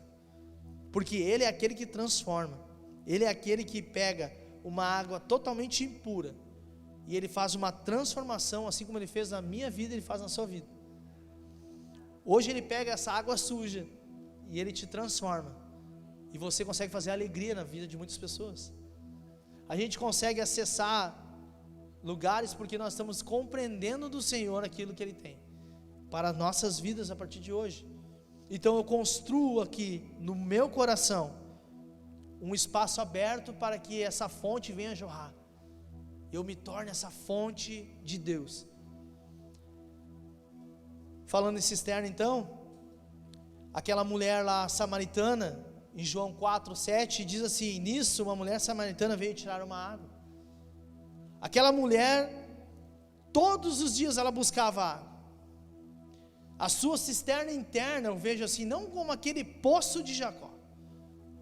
porque Ele é aquele que transforma, Ele é aquele que pega uma água totalmente impura, e Ele faz uma transformação, assim como Ele fez na minha vida, Ele faz na sua vida. Hoje Ele pega essa água suja, e Ele te transforma, e você consegue fazer alegria na vida de muitas pessoas. A gente consegue acessar lugares porque nós estamos compreendendo do Senhor aquilo que Ele tem para nossas vidas a partir de hoje. Então eu construo aqui no meu coração um espaço aberto para que essa fonte venha jorrar, eu me torne essa fonte de Deus. Falando em cisterna, então, aquela mulher lá samaritana, em João 4:7, diz assim: nisso uma mulher samaritana veio tirar uma água. Aquela mulher, todos os dias ela buscava água. A sua cisterna interna, eu vejo assim, não como aquele poço de Jacó,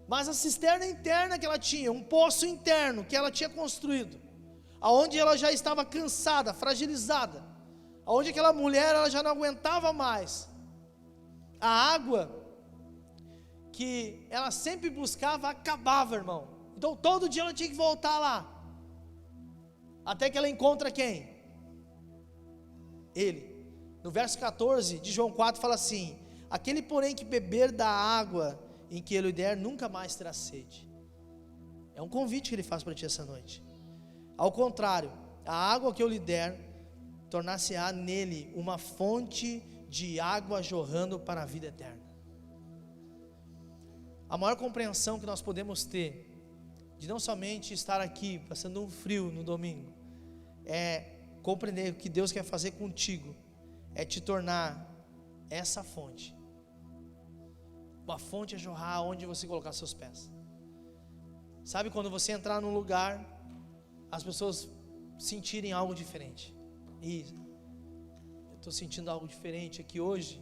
mas a cisterna interna que ela tinha, um poço interno que ela tinha construído, aonde ela já estava cansada, fragilizada, aonde aquela mulher ela já não aguentava mais. A água que ela sempre buscava acabava, irmão. Então todo dia ela tinha que voltar lá, até que ela encontra quem? Ele. No verso 14 de João 4 fala assim: aquele porém que beber da água em que ele der, nunca mais terá sede. É um convite que ele faz para ti essa noite. Ao contrário, a água que eu lhe der, tornar-se-á nele uma fonte de água jorrando para a vida eterna. A maior compreensão que nós podemos ter, de não somente estar aqui, passando um frio no domingo, é compreender o que Deus quer fazer contigo, é te tornar essa fonte, uma fonte a jorrar onde você colocar seus pés. Sabe quando você entrar num lugar, as pessoas sentirem algo diferente, e eu estou sentindo algo diferente aqui hoje,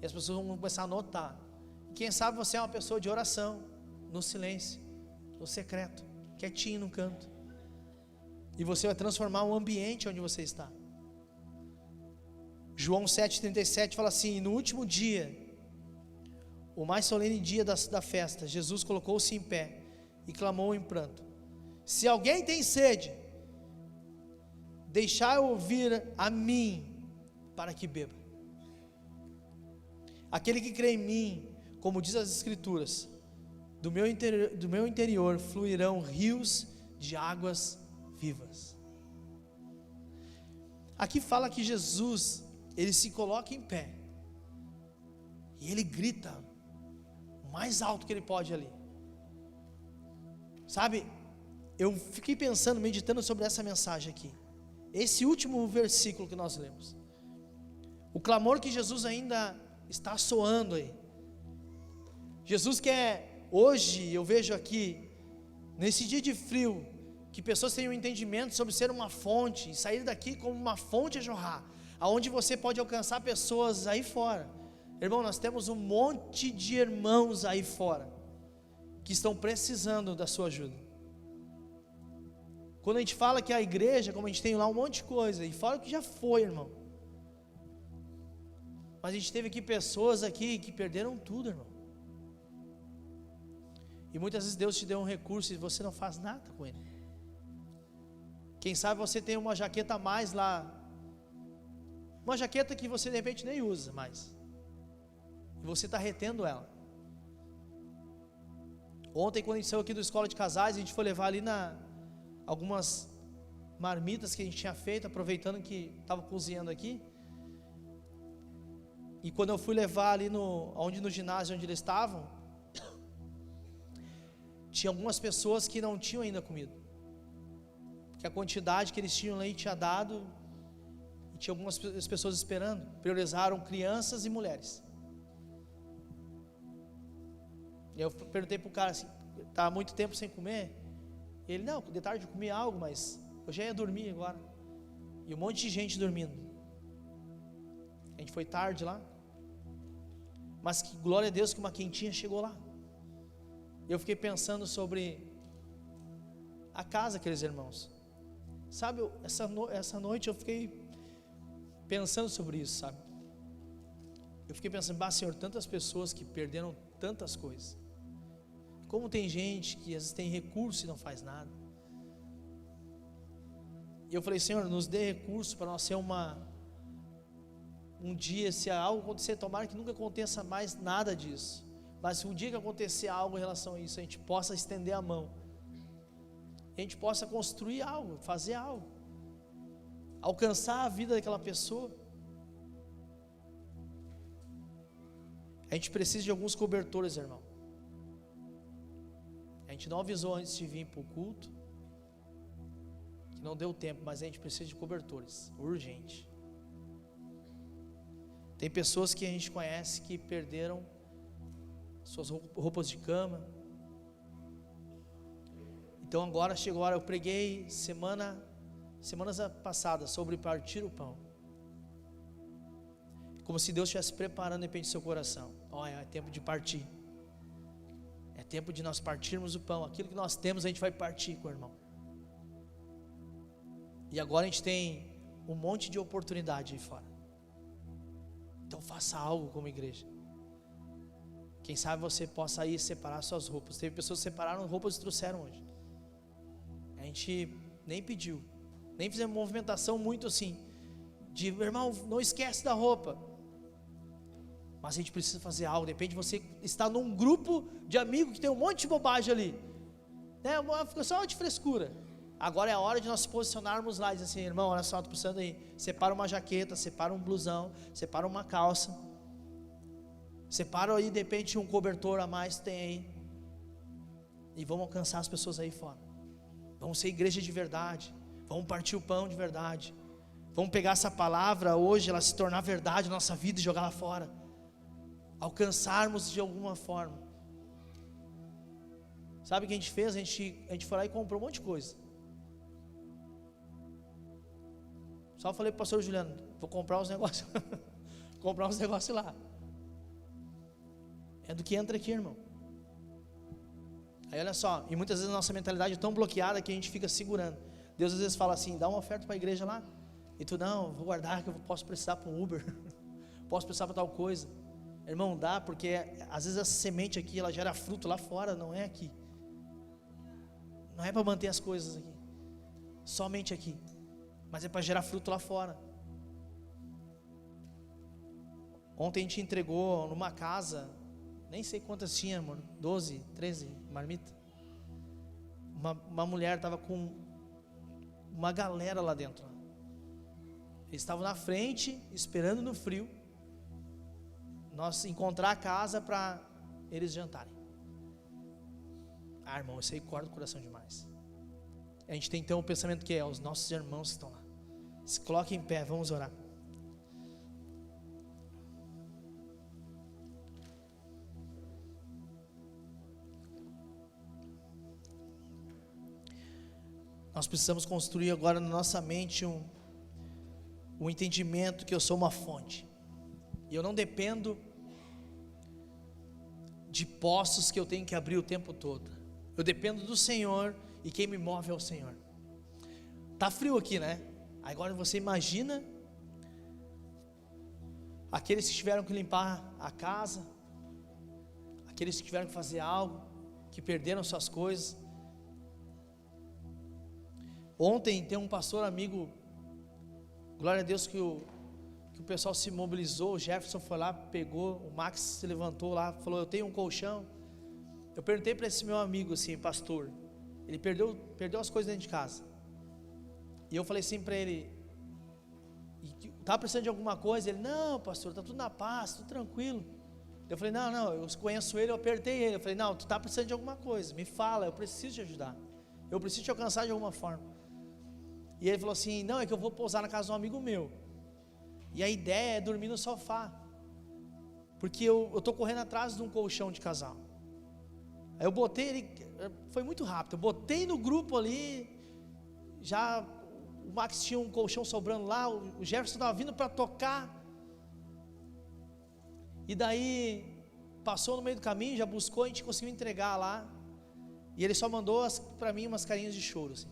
e as pessoas vão começar a notar. Quem sabe você é uma pessoa de oração, no silêncio, no secreto, quietinho no canto, e você vai transformar o ambiente onde você está. João 7,37 fala assim: no último dia, o mais solene dia da festa, Jesus colocou-se em pé e clamou em pranto: se alguém tem sede, deixai ouvir a mim, para que beba. Aquele que crê em mim, como diz as Escrituras, do meu interior fluirão rios de águas vivas. Aqui fala que Jesus, ele se coloca em pé, e ele grita o mais alto que ele pode ali. Sabe, eu fiquei pensando, meditando sobre essa mensagem aqui, esse último versículo que nós lemos, o clamor que Jesus ainda está soando aí. Jesus quer, hoje eu vejo aqui, nesse dia de frio, que pessoas tenham um entendimento sobre ser uma fonte, e sair daqui como uma fonte a jorrar, aonde você pode alcançar pessoas aí fora. Irmão, nós temos um monte de irmãos aí fora, que estão precisando da sua ajuda. Quando a gente fala que a igreja, como a gente tem lá um monte de coisa, e fora o que já foi, irmão, mas a gente teve aqui pessoas aqui que perderam tudo, irmão, e muitas vezes Deus te deu um recurso e você não faz nada com ele. Quem sabe você tem uma jaqueta a mais lá, uma jaqueta que você de repente nem usa mais, e você está retendo ela. Ontem, quando a gente saiu aqui da escola de casais, a gente foi levar ali algumas marmitas que a gente tinha feito, aproveitando que estava cozinhando aqui. E quando eu fui levar ali no ginásio onde eles estavam, tinha algumas pessoas que não tinham ainda comido, porque a quantidade que eles tinham ali tinha dado, e tinha algumas pessoas esperando. Priorizaram crianças e mulheres. E eu perguntei para o cara assim: está há muito tempo sem comer? Ele: não, de tarde eu comi algo, mas eu já ia dormir agora. E um monte de gente dormindo. A gente foi tarde lá, mas que glória a Deus que uma quentinha chegou lá. Eu fiquei pensando sobre a casa daqueles irmãos. Sabe, essa noite eu fiquei pensando sobre isso, sabe? Eu fiquei pensando: bah, Senhor, tantas pessoas que perderam tantas coisas. Como tem gente que às vezes tem recurso e não faz nada. E eu falei: Senhor, nos dê recurso para nós ser um dia, se algo acontecer, tomara que nunca aconteça mais nada disso, mas se um dia que acontecer algo em relação a isso, a gente possa estender a mão, a gente possa construir algo, fazer algo, alcançar a vida daquela pessoa. A gente precisa de alguns cobertores, irmão. A gente não avisou antes de vir para o culto, que não deu tempo, mas a gente precisa de cobertores, urgente. Tem pessoas que a gente conhece que perderam suas roupas de cama. Então agora chegou a hora, eu preguei semanas passadas sobre partir o pão. Como se Deus estivesse preparando de repente seu coração. Olha, é tempo de partir. É tempo de nós partirmos o pão. Aquilo que nós temos a gente vai partir com o irmão. E agora a gente tem um monte de oportunidade aí fora. Então faça algo como igreja. Quem sabe você possa ir separar suas roupas. Teve pessoas que separaram roupas e trouxeram hoje. A gente nem pediu, nem fizemos movimentação muito assim, de irmão, não esquece da roupa. Mas a gente precisa fazer algo. De repente você está num grupo de amigos que tem um monte de bobagem ali, né? Fica só de frescura. Agora é a hora de nós posicionarmos lá e dizer assim, irmão, olha só, estou precisando aí. Separa uma jaqueta, separa um blusão, separa uma calça, separa aí de repente um cobertor a mais tem aí. E vamos alcançar as pessoas aí fora. Vamos ser igreja de verdade. Vamos partir o pão de verdade. Vamos pegar essa palavra hoje, ela se tornar verdade na nossa vida e jogar lá fora. Alcançarmos de alguma forma. Sabe o que a gente fez? A gente foi lá e comprou um monte de coisa. Só falei para o pastor Juliano, vou comprar uns negócios. Comprar uns negócios lá. É do que entra aqui, irmão. Aí olha só, e muitas vezes a nossa mentalidade é tão bloqueada que a gente fica segurando. Deus às vezes fala assim, dá uma oferta para a igreja lá. E tu, não, vou guardar que eu posso precisar para um Uber. Posso precisar para tal coisa. Irmão, dá, porque às vezes essa semente aqui, ela gera fruto lá fora, não é aqui. Não é para manter as coisas aqui. Somente aqui. Mas é para gerar fruto lá fora. Ontem a gente entregou numa casa, nem sei quantas tinha, mano, 12, 13 marmitas. Uma mulher estava com uma galera lá dentro. Eles estavam na frente, esperando no frio, nós encontrar a casa para eles jantarem. Ah, irmão, isso aí corta o coração demais. A gente tem então o pensamento que é os nossos irmãos que estão lá. Se coloque em pé, vamos orar. Nós precisamos construir agora na nossa mente um entendimento que eu sou uma fonte. E eu não dependo de poços que eu tenho que abrir o tempo todo. Eu dependo do Senhor e quem me move é o Senhor. Tá frio aqui, né? Agora você imagina aqueles que tiveram que limpar a casa, aqueles que tiveram que fazer algo, que perderam suas coisas. Ontem tem um pastor amigo, glória a Deus que o pessoal se mobilizou, o Jefferson foi lá, pegou, o Max se levantou lá, falou, eu tenho um colchão. Eu perguntei para esse meu amigo assim, pastor, ele perdeu as coisas dentro de casa. E eu falei assim para ele, tá precisando de alguma coisa? Ele, não pastor, tá tudo na paz, tudo tranquilo. Eu falei, não, eu conheço ele, eu apertei ele. Eu falei, não, tu tá precisando de alguma coisa, me fala, eu preciso te ajudar. Eu preciso te alcançar de alguma forma. E ele falou assim, não, é que eu vou pousar na casa de um amigo meu. E a ideia é dormir no sofá. Porque eu estou correndo atrás de um colchão de casal. Aí eu botei ele, foi muito rápido, eu botei no grupo ali, já o Max tinha um colchão sobrando lá, o Jefferson estava vindo para tocar. E daí, passou no meio do caminho, já buscou, a gente conseguiu entregar lá. E ele só mandou para mim umas carinhas de choro assim.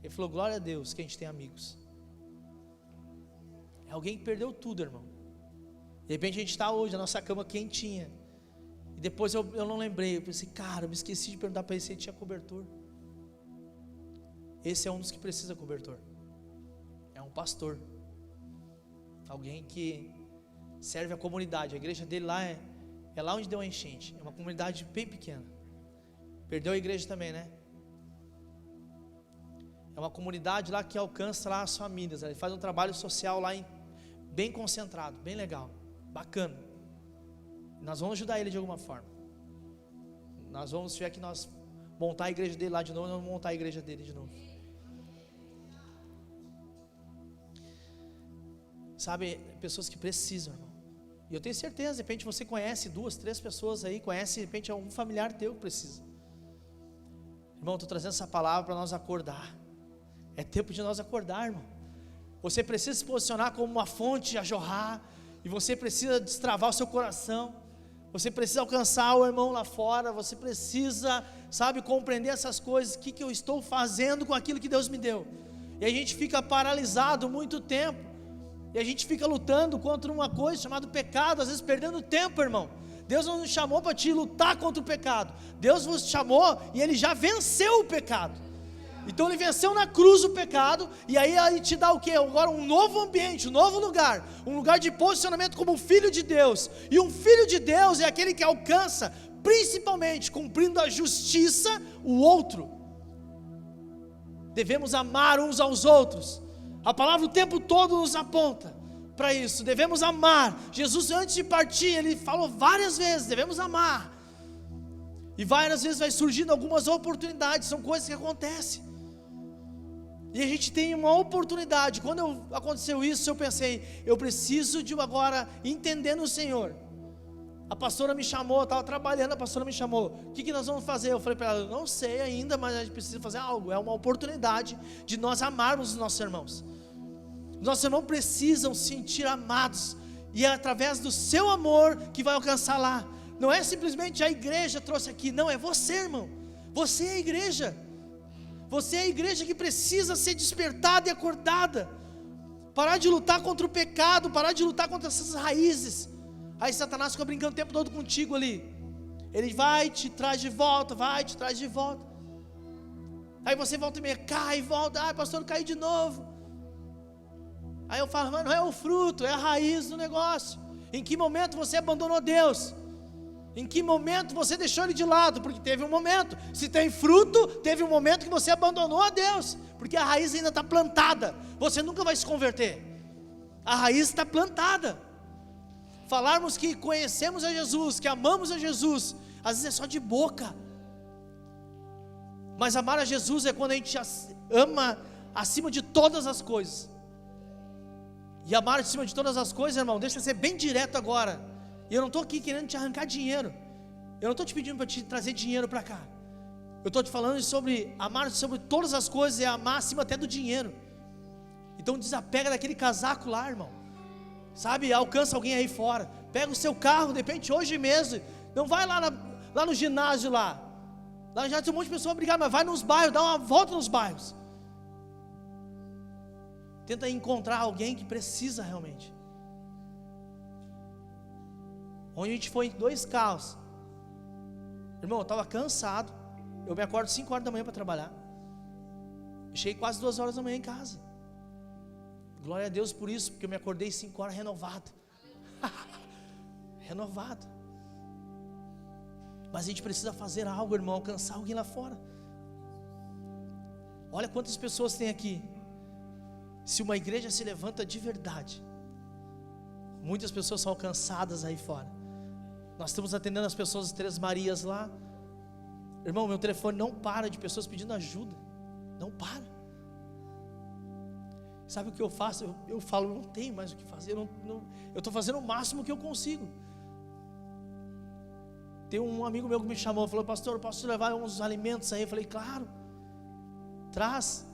Ele falou, glória a Deus que a gente tem amigos. É alguém que perdeu tudo, irmão. De repente a gente está hoje, a nossa cama quentinha. E depois eu não lembrei, eu pensei, cara, eu me esqueci de perguntar para ele se ele tinha cobertor. Esse é um dos que precisa de cobertor. É um pastor. Alguém que serve a comunidade. A igreja dele lá é lá onde deu a enchente. É uma comunidade bem pequena. Perdeu a igreja também, né? É uma comunidade lá que alcança lá as famílias. Ele faz um trabalho social lá bem concentrado, bem legal, bacana. Nós vamos ajudar ele de alguma forma. Nós vamos, se tiver que nós montar a igreja dele lá de novo, nós vamos montar a igreja dele de novo. Sabe, pessoas que precisam, irmão. E eu tenho certeza, de repente você conhece 2, 3 pessoas aí, conhece de repente algum familiar teu que precisa. Irmão, estou trazendo essa palavra para nós acordar. É tempo de nós acordar, irmão. Você precisa se posicionar como uma fonte a jorrar, e você precisa destravar o seu coração. Você precisa alcançar o irmão lá fora. Você precisa, sabe, compreender essas coisas. O que eu estou fazendo com aquilo que Deus me deu? E a gente fica paralisado muito tempo, e a gente fica lutando contra uma coisa chamada pecado, às vezes perdendo tempo, irmão. Deus não nos chamou para te lutar contra o pecado. Deus nos chamou e Ele já venceu o pecado. Então Ele venceu na cruz o pecado, e aí Ele te dá o que? Agora um novo ambiente, um novo lugar, um lugar de posicionamento como um filho de Deus. E um filho de Deus é aquele que alcança, principalmente cumprindo a justiça, o outro. Devemos amar uns aos outros. A palavra o tempo todo nos aponta para isso. Devemos amar. Jesus, antes de partir, Ele falou várias vezes: devemos amar. E várias vezes vai surgindo algumas oportunidades, são coisas que acontecem. E a gente tem uma oportunidade. Quando aconteceu isso, eu pensei: eu preciso de agora entender no Senhor. A pastora me chamou, eu estava trabalhando, a pastora me chamou: o que nós vamos fazer? Eu falei para ela: eu não sei ainda, mas a gente precisa fazer algo. É uma oportunidade de nós amarmos os nossos irmãos. Nossos irmãos precisam se sentir amados, e é através do seu amor que vai alcançar lá. Não é simplesmente a igreja trouxe aqui, não, é você, irmão. Você é a igreja. Você é a igreja que precisa ser despertada e acordada. Parar de lutar contra o pecado, parar de lutar contra essas raízes. Aí Satanás fica brincando o tempo todo contigo ali. Ele vai, te traz de volta, vai, te traz de volta. Aí você volta e meia, cai, volta, ai pastor, eu caí de novo. Aí eu falo: mas não é o fruto, é a raiz do negócio. Em que momento você abandonou Deus? Em que momento você deixou Ele de lado? Porque teve um momento. Se tem fruto, teve um momento que você abandonou a Deus, porque a raiz ainda está plantada. Você nunca vai se converter. A raiz está plantada. Falarmos que conhecemos a Jesus, que amamos a Jesus, às vezes é só de boca. Mas amar a Jesus é quando a gente ama acima de todas as coisas. E amar acima de todas as coisas, irmão, deixa eu ser bem direto agora. E eu não estou aqui querendo te arrancar dinheiro. Eu não estou te pedindo para te trazer dinheiro para cá. Eu estou te falando sobre amar sobre todas as coisas, é amar acima até do dinheiro. Então desapega daquele casaco lá, irmão. Sabe, alcança alguém aí fora. Pega o seu carro, de repente hoje mesmo. Não vai lá no ginásio lá. Lá já tem um monte de pessoas brigar, mas vai nos bairros, dá uma volta nos bairros. Tenta encontrar alguém que precisa realmente. Onde a gente foi em 2 carros. Irmão, eu estava cansado. Eu me acordo 5 horas da manhã para trabalhar. Cheguei quase 2 horas da manhã em casa. Glória a Deus por isso, porque eu me acordei 5 horas renovado. Renovado. Mas a gente precisa fazer algo, irmão, alcançar alguém lá fora. Olha quantas pessoas tem aqui. Se uma igreja se levanta de verdade, muitas pessoas são alcançadas aí fora. Nós estamos atendendo as pessoas, as 3 Marias lá. Irmão, meu telefone não para de pessoas pedindo ajuda. Não para. Sabe o que eu faço? Eu falo: eu não tenho mais o que fazer. Eu estou fazendo o máximo que eu consigo. Tem um amigo meu que me chamou, falou: pastor, eu posso levar uns alimentos aí? Eu falei: claro, traz.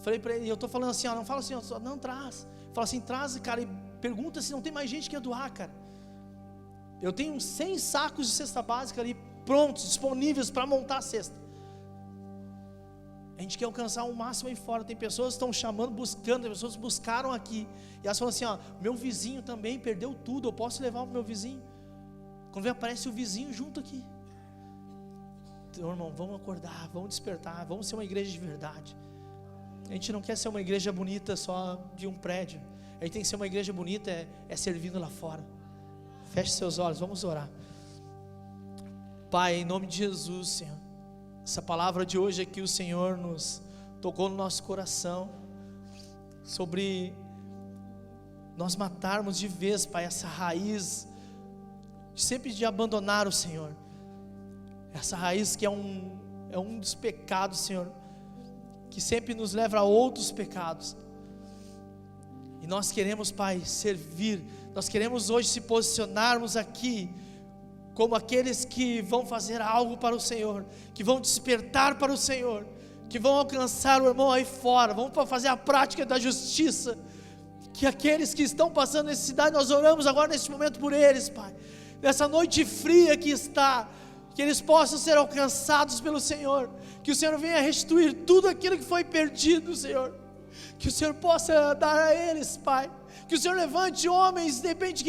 Falei para ele, eu estou falando assim, ó, não fala assim, ó, não, traz. Fala assim, traz, cara, e pergunta se não tem mais gente que quer doar, cara. Eu tenho 100 sacos de cesta básica ali, prontos, disponíveis para montar a cesta. A gente quer alcançar o máximo aí fora. Tem pessoas que estão chamando, buscando, tem pessoas que buscaram aqui, e elas falam assim, ó, meu vizinho também perdeu tudo, eu posso levar o meu vizinho? Quando vem, aparece o vizinho junto aqui. Então, irmão, vamos acordar, vamos despertar, vamos ser uma igreja de verdade. A gente não quer ser uma igreja bonita só de um prédio. A gente tem que ser uma igreja bonita, servindo lá fora. Feche seus olhos, vamos orar. Pai, em nome de Jesus, Senhor, essa palavra de hoje aqui, o Senhor nos tocou no nosso coração, sobre nós matarmos de vez, Pai, essa raiz, sempre de abandonar o Senhor, essa raiz que é um dos pecados, Senhor, que sempre nos leva a outros pecados. E nós queremos, Pai, servir. Nós queremos hoje se posicionarmos aqui como aqueles que vão fazer algo para o Senhor, que vão despertar para o Senhor, que vão alcançar o irmão aí fora, vão fazer a prática da justiça. Que aqueles que estão passando necessidade, nós oramos agora neste momento por eles, Pai, nessa noite fria que está, que eles possam ser alcançados pelo Senhor, que o Senhor venha restituir tudo aquilo que foi perdido, Senhor, que o Senhor possa dar a eles, Pai, que o Senhor levante homens, de repente,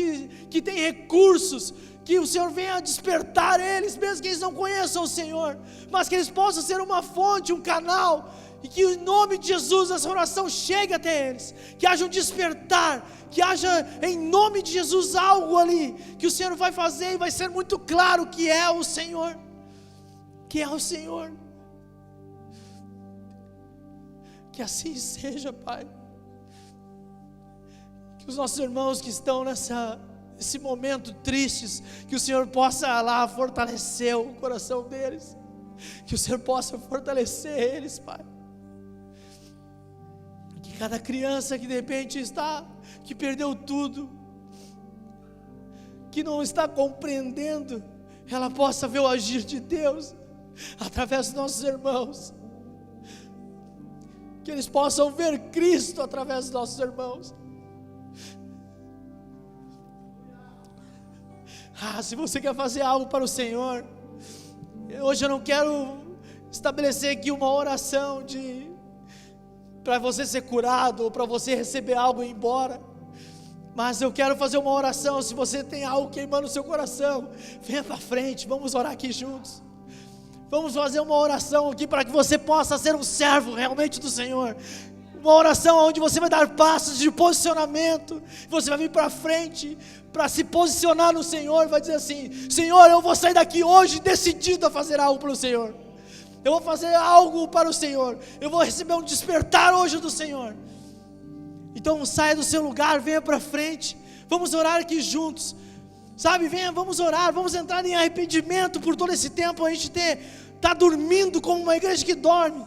que tem recursos, que o Senhor venha despertar eles, mesmo que eles não conheçam o Senhor, mas que eles possam ser uma fonte, um canal, e que em nome de Jesus essa oração chegue até eles, que haja um despertar, que haja em nome de Jesus algo ali, que o Senhor vai fazer e vai ser muito claro que é o Senhor, que é o Senhor. Que assim seja, Pai, que os nossos irmãos que estão nesse momento tristes, que o Senhor possa lá fortalecer o coração deles, que o Senhor possa fortalecer eles, Pai, que cada criança que de repente que perdeu tudo, que não está compreendendo, ela possa ver o agir de Deus, através dos nossos irmãos, que eles possam ver Cristo através dos nossos irmãos. Se você quer fazer algo para o Senhor, hoje eu não quero estabelecer aqui uma oração para você ser curado, ou para você receber algo e ir embora, mas eu quero fazer uma oração. Se você tem algo queimando no seu coração, venha para frente, vamos orar aqui juntos. Vamos fazer uma oração aqui para que você possa ser um servo realmente do Senhor. Uma oração onde você vai dar passos de posicionamento. Você vai vir para frente para se posicionar no Senhor. Vai dizer assim: Senhor, eu vou sair daqui hoje decidido a fazer algo para o Senhor. Eu vou fazer algo para o Senhor. Eu vou receber um despertar hoje do Senhor. Então saia do seu lugar, venha para frente. Vamos orar aqui juntos. Sabe, venha, vamos orar, vamos entrar em arrependimento por todo esse tempo. A gente está dormindo como uma igreja que dorme,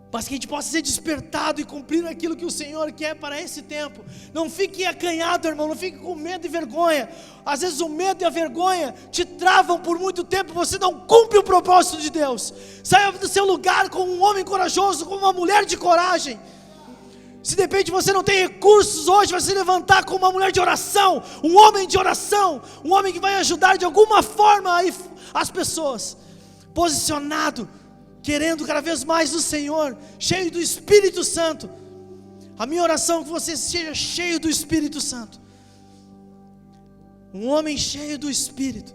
mas que a gente possa ser despertado e cumprir aquilo que o Senhor quer para esse tempo. Não fique acanhado, irmão, não fique com medo e vergonha. Às vezes o medo e a vergonha te travam por muito tempo, você não cumpre o propósito de Deus. Saia do seu lugar como um homem corajoso, como uma mulher de coragem. Se de repente você não tem recursos hoje, vai se levantar como uma mulher de oração, um homem de oração, um homem que vai ajudar de alguma forma as pessoas, posicionado, querendo cada vez mais do Senhor, cheio do Espírito Santo. A minha oração é que você seja cheio do Espírito Santo, um homem cheio do Espírito,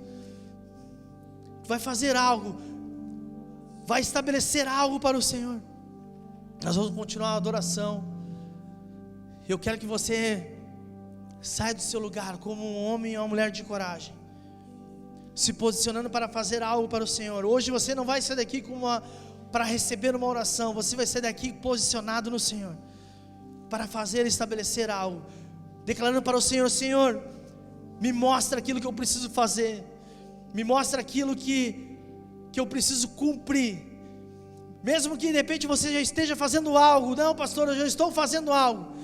vai fazer algo, vai estabelecer algo para o Senhor. Nós vamos continuar a adoração. Eu quero que você saia do seu lugar como um homem e uma mulher de coragem, se posicionando para fazer algo para o Senhor. Hoje você não vai sair daqui para receber uma oração, você vai sair daqui posicionado no Senhor, para fazer e estabelecer algo, declarando para o Senhor: Senhor, me mostra aquilo que eu preciso fazer, me mostra aquilo que eu preciso cumprir, mesmo que de repente você já esteja fazendo algo. Não, pastor, eu já estou fazendo algo,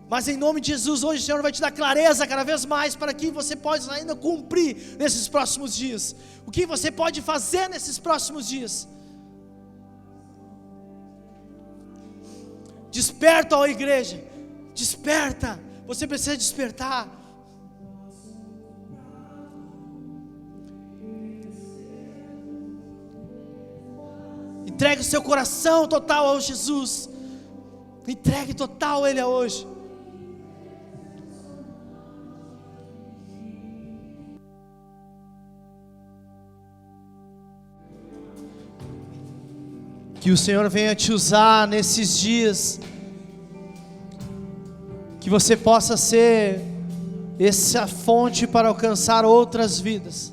mas em nome de Jesus, hoje o Senhor vai te dar clareza cada vez mais, para que você possa ainda cumprir nesses próximos dias. O que você pode fazer nesses próximos dias? Desperta, ó igreja, desperta, você precisa despertar. Entregue o seu coração total ao Jesus, entregue total a Ele hoje. Que o Senhor venha te usar nesses dias, que você possa ser essa fonte para alcançar outras vidas.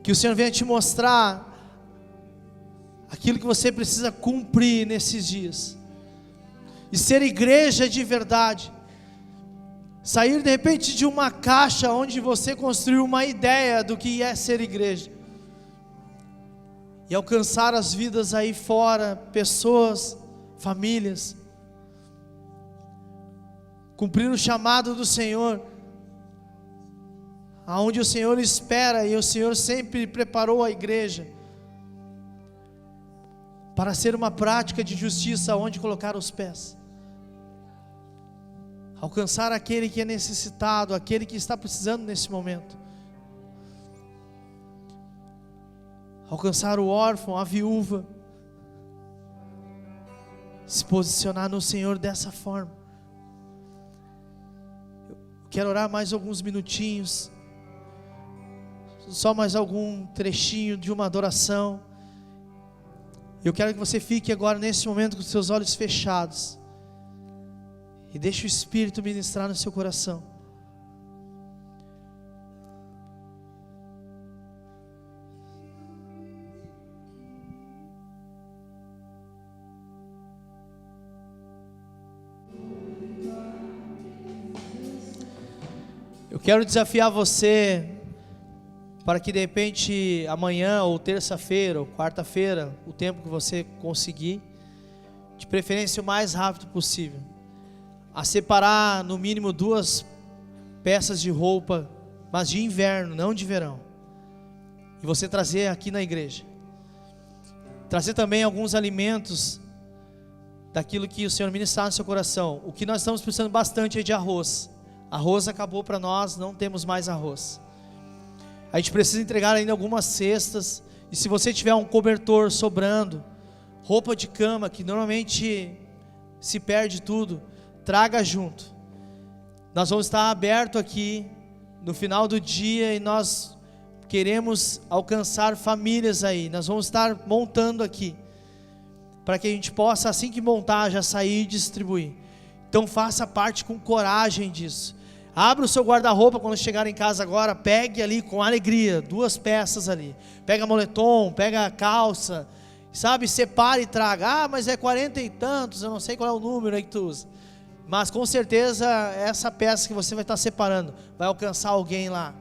Que o Senhor venha te mostrar aquilo que você precisa cumprir nesses dias, e ser igreja de verdade. Sair de repente de uma caixa onde você construiu uma ideia do que é ser igreja, e alcançar as vidas aí fora, pessoas famílias, cumprir o chamado do Senhor, aonde o Senhor espera, e o Senhor sempre preparou a igreja para ser uma prática de justiça onde colocar os pés, alcançar aquele que é necessitado, aquele que está precisando nesse momento, alcançar o órfão, a viúva, se posicionar no Senhor dessa forma. Eu quero orar mais alguns minutinhos, só mais algum trechinho de uma adoração. Eu quero que você fique agora nesse momento com os seus olhos fechados e deixe o Espírito ministrar no seu coração. Eu quero desafiar você para que de repente amanhã ou terça-feira ou quarta-feira, o tempo que você conseguir, de preferência o mais rápido possível, a separar no mínimo 2 peças de roupa, mas de inverno, não de verão, e você trazer aqui na igreja. Trazer também alguns alimentos daquilo que o Senhor ministrar no seu coração. O que nós estamos precisando bastante é de arroz. Arroz acabou para nós, não temos mais arroz. A gente precisa entregar ainda algumas cestas. E se você tiver um cobertor sobrando, roupa de cama, que normalmente se perde tudo, traga junto. Nós vamos estar aberto aqui no final do dia e nós queremos alcançar famílias aí. Nós vamos estar montando aqui, para que a gente possa, assim que montar, já sair e distribuir. Então faça parte com coragem disso. Abra o seu guarda-roupa quando chegar em casa agora, pegue ali com alegria 2 peças ali. Pega moletom, pega calça, sabe, separe e traga. Ah, mas é 40 e tantos, eu não sei qual é o número aí que tu usa. Mas com certeza essa peça que você vai estar separando vai alcançar alguém lá.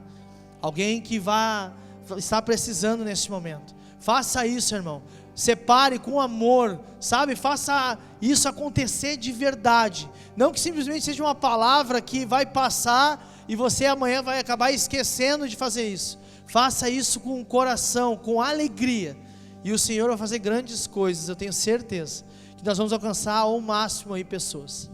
Alguém que vai estar precisando nesse momento. Faça isso, irmão. Separe com amor, sabe? Faça isso acontecer de verdade. Não que simplesmente seja uma palavra que vai passar e você amanhã vai acabar esquecendo de fazer isso. Faça isso com o coração, com alegria. E o Senhor vai fazer grandes coisas, eu tenho certeza. Que nós vamos alcançar ao máximo aí pessoas.